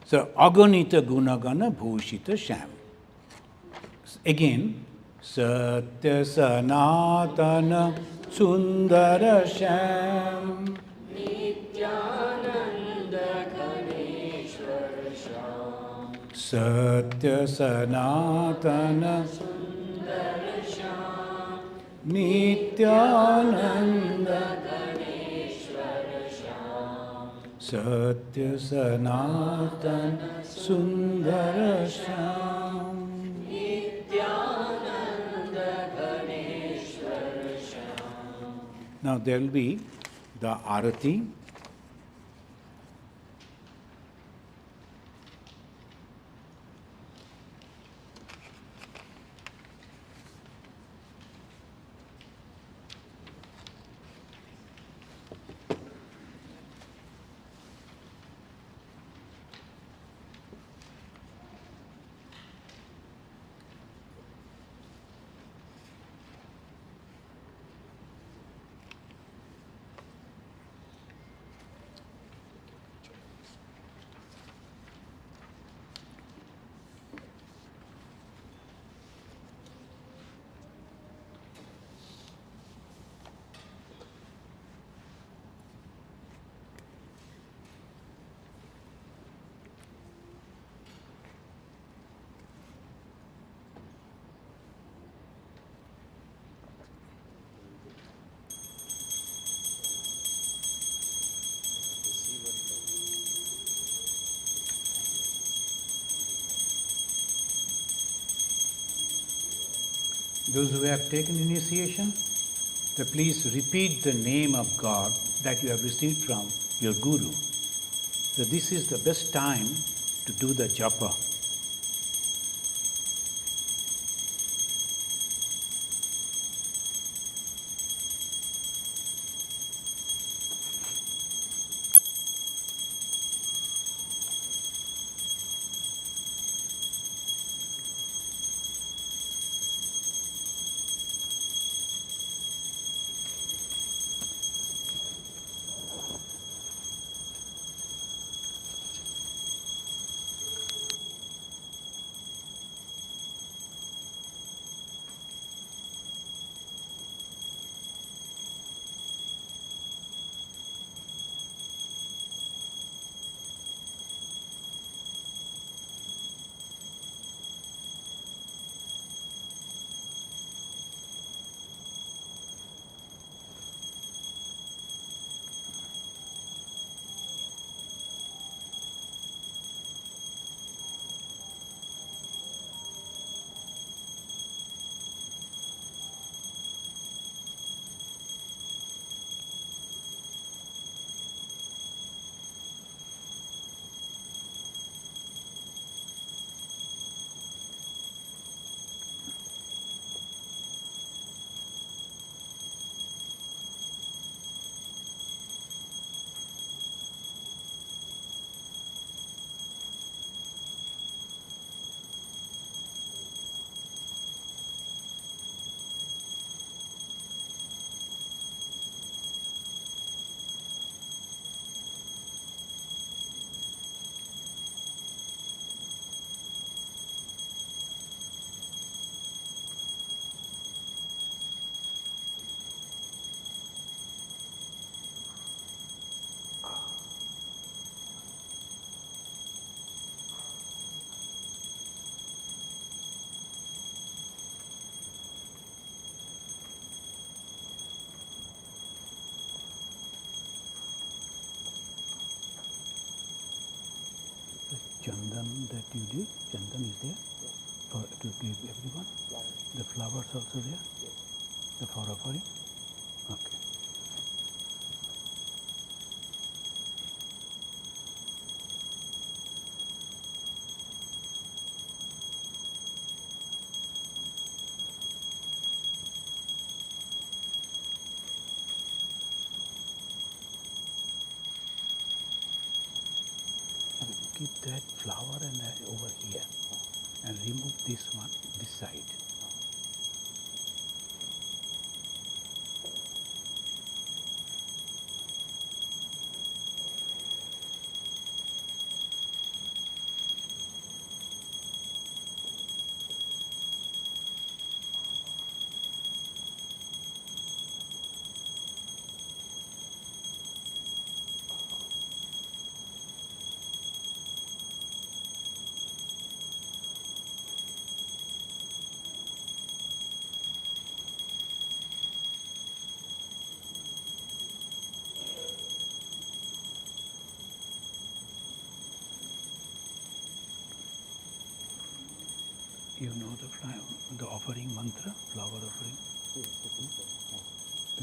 So aganita gunagana bhushita sham. Again, satya sanatana sundara sham. Nityananda Ganeshwara Sham. Satya sanatana Sundara Sham. Nityananda Ganeshwara Sham. Satya sanatana sundara sham. Nityananda Ganeshwara Sham. Now there will be the arati. Those who have taken initiation, so please repeat the name of God that you have received from your Guru. So this is the best time to do the japa. Chandan that you did, Chandan is there? to give everyone? The flowers also there? The for offering? Okay. And keep that flower and that over here and remove this one, this side. You know the offering mantra, flower offering? Yes, I think so.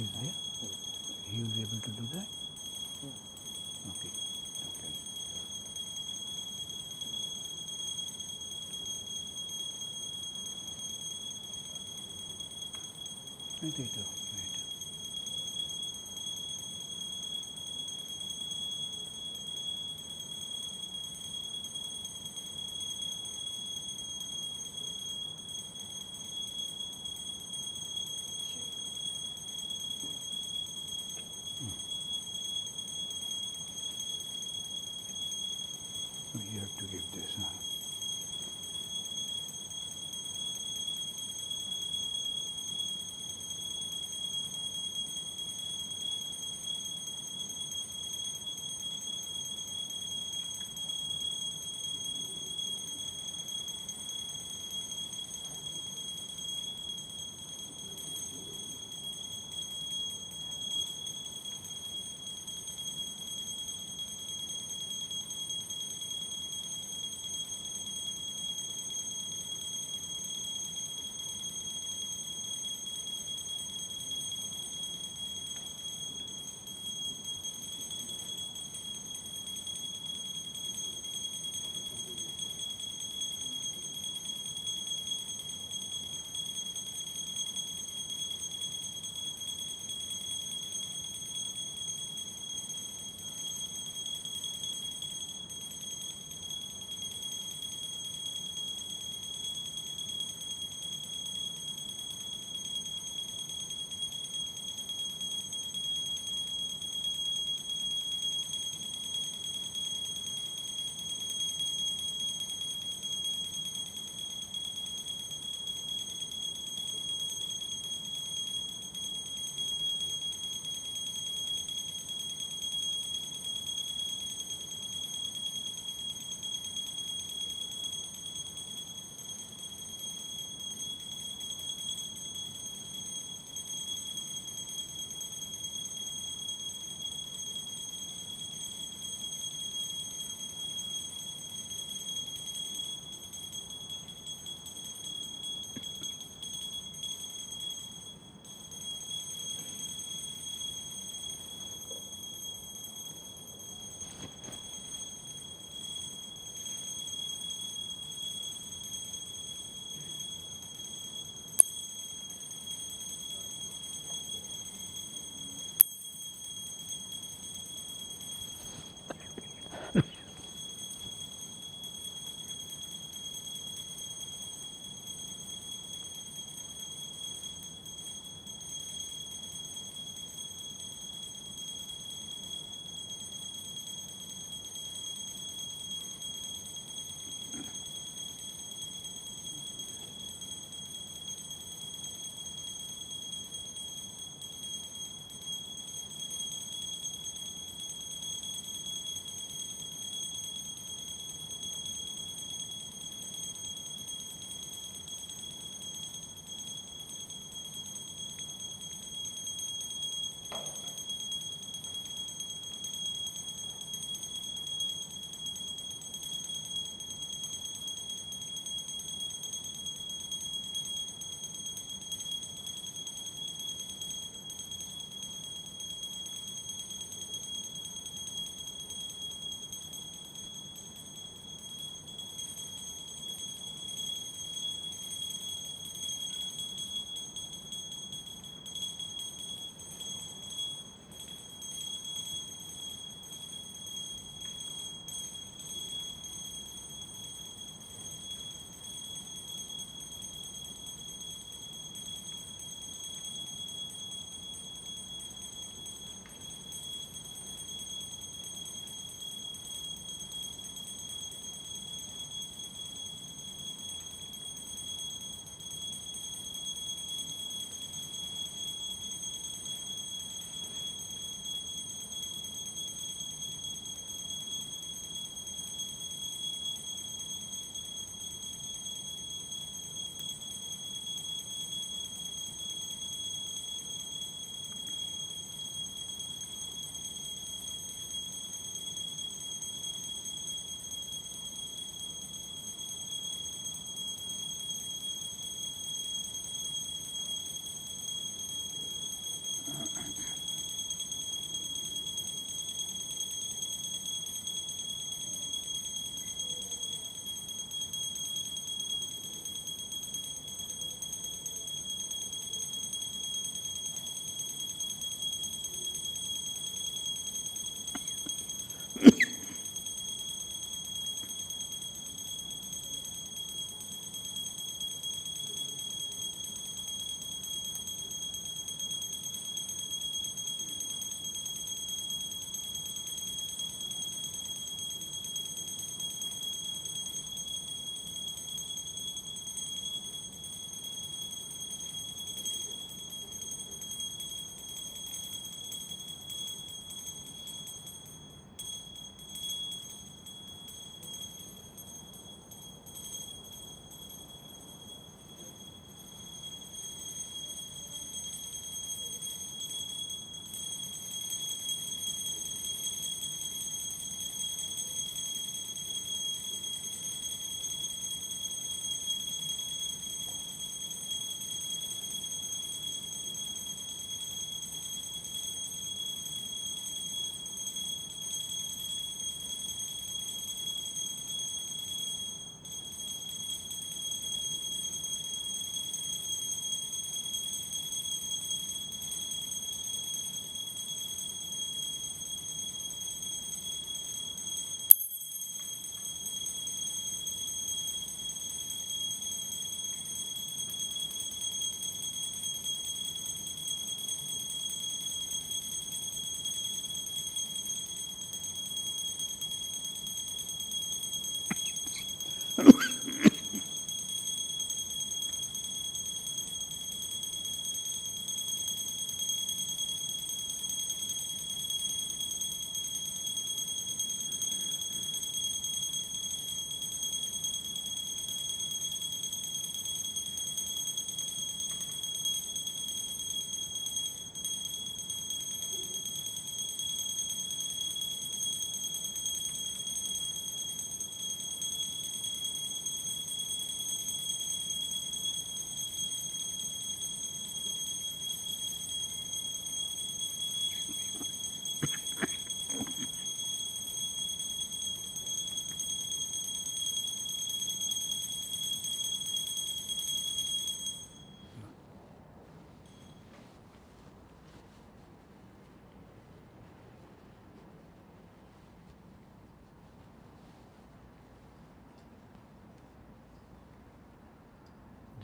Is there? He was able to do that? Yeah. Okay. Okay. Right, right. You have to give this.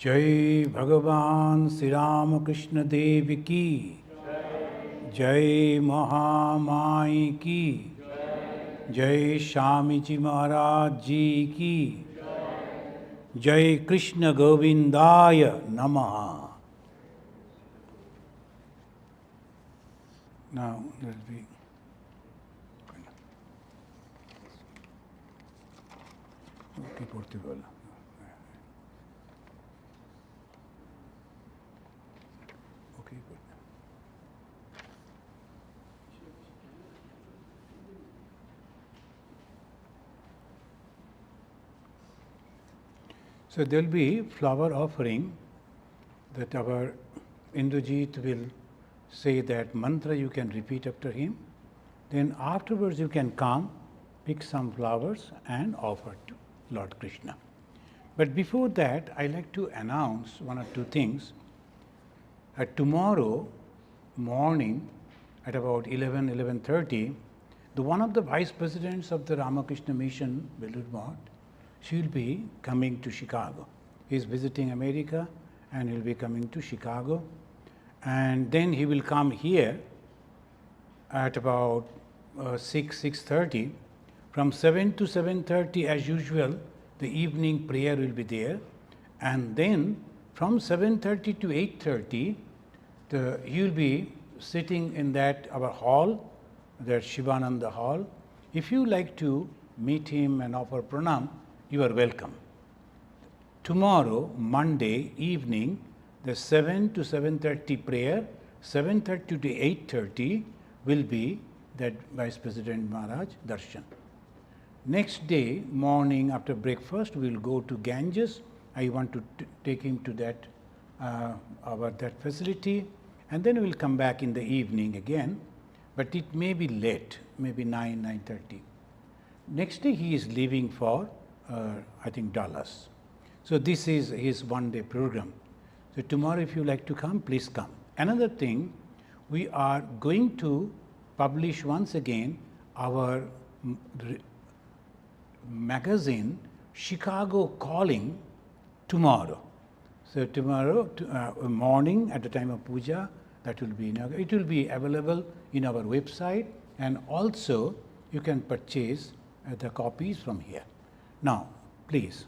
Jai Bhagavan Sri Ramakrishna Dev ki, Jai Mahamai ki, Jai Swamiji Maharaj Ji ki, Jai Krishna Govindaya Namaha. Now let me. Okay, Portugal. Okay, good. So there will be flower offering that our Indujit will say that mantra, you can repeat after him. Then afterwards you can come, pick some flowers and offer to Lord Krishna. But before that, I like to announce one or two things. Tomorrow morning at about 11:30, one of the vice presidents of the Ramakrishna Mission, Belur, she will be coming to Chicago. He is visiting America and he will be coming to Chicago. And then he will come here at about 6:30. From 7 to 7:30 as usual, the evening prayer will be there. And then from 7:30 to 8:30, he will be sitting in that our hall, that Shivananda hall. If you like to meet him and offer pranam, you are welcome. Tomorrow, Monday evening, the 7 to 7:30 prayer, 7:30 to 8:30 will be that Vice President Maharaj Darshan. Next day morning after breakfast, we will go to Ganges. I want to take him to that that facility, and then we will come back in the evening again. But it may be late, maybe 9:30. Next day he is leaving for I think Dallas. So this is his one-day program. So tomorrow, if you like to come, please come. Another thing, we are going to publish once again our magazine, Chicago Calling, tomorrow. So tomorrow morning at the time of puja, that will be it will be available in our website, and also you can purchase the copies from here. Now, please.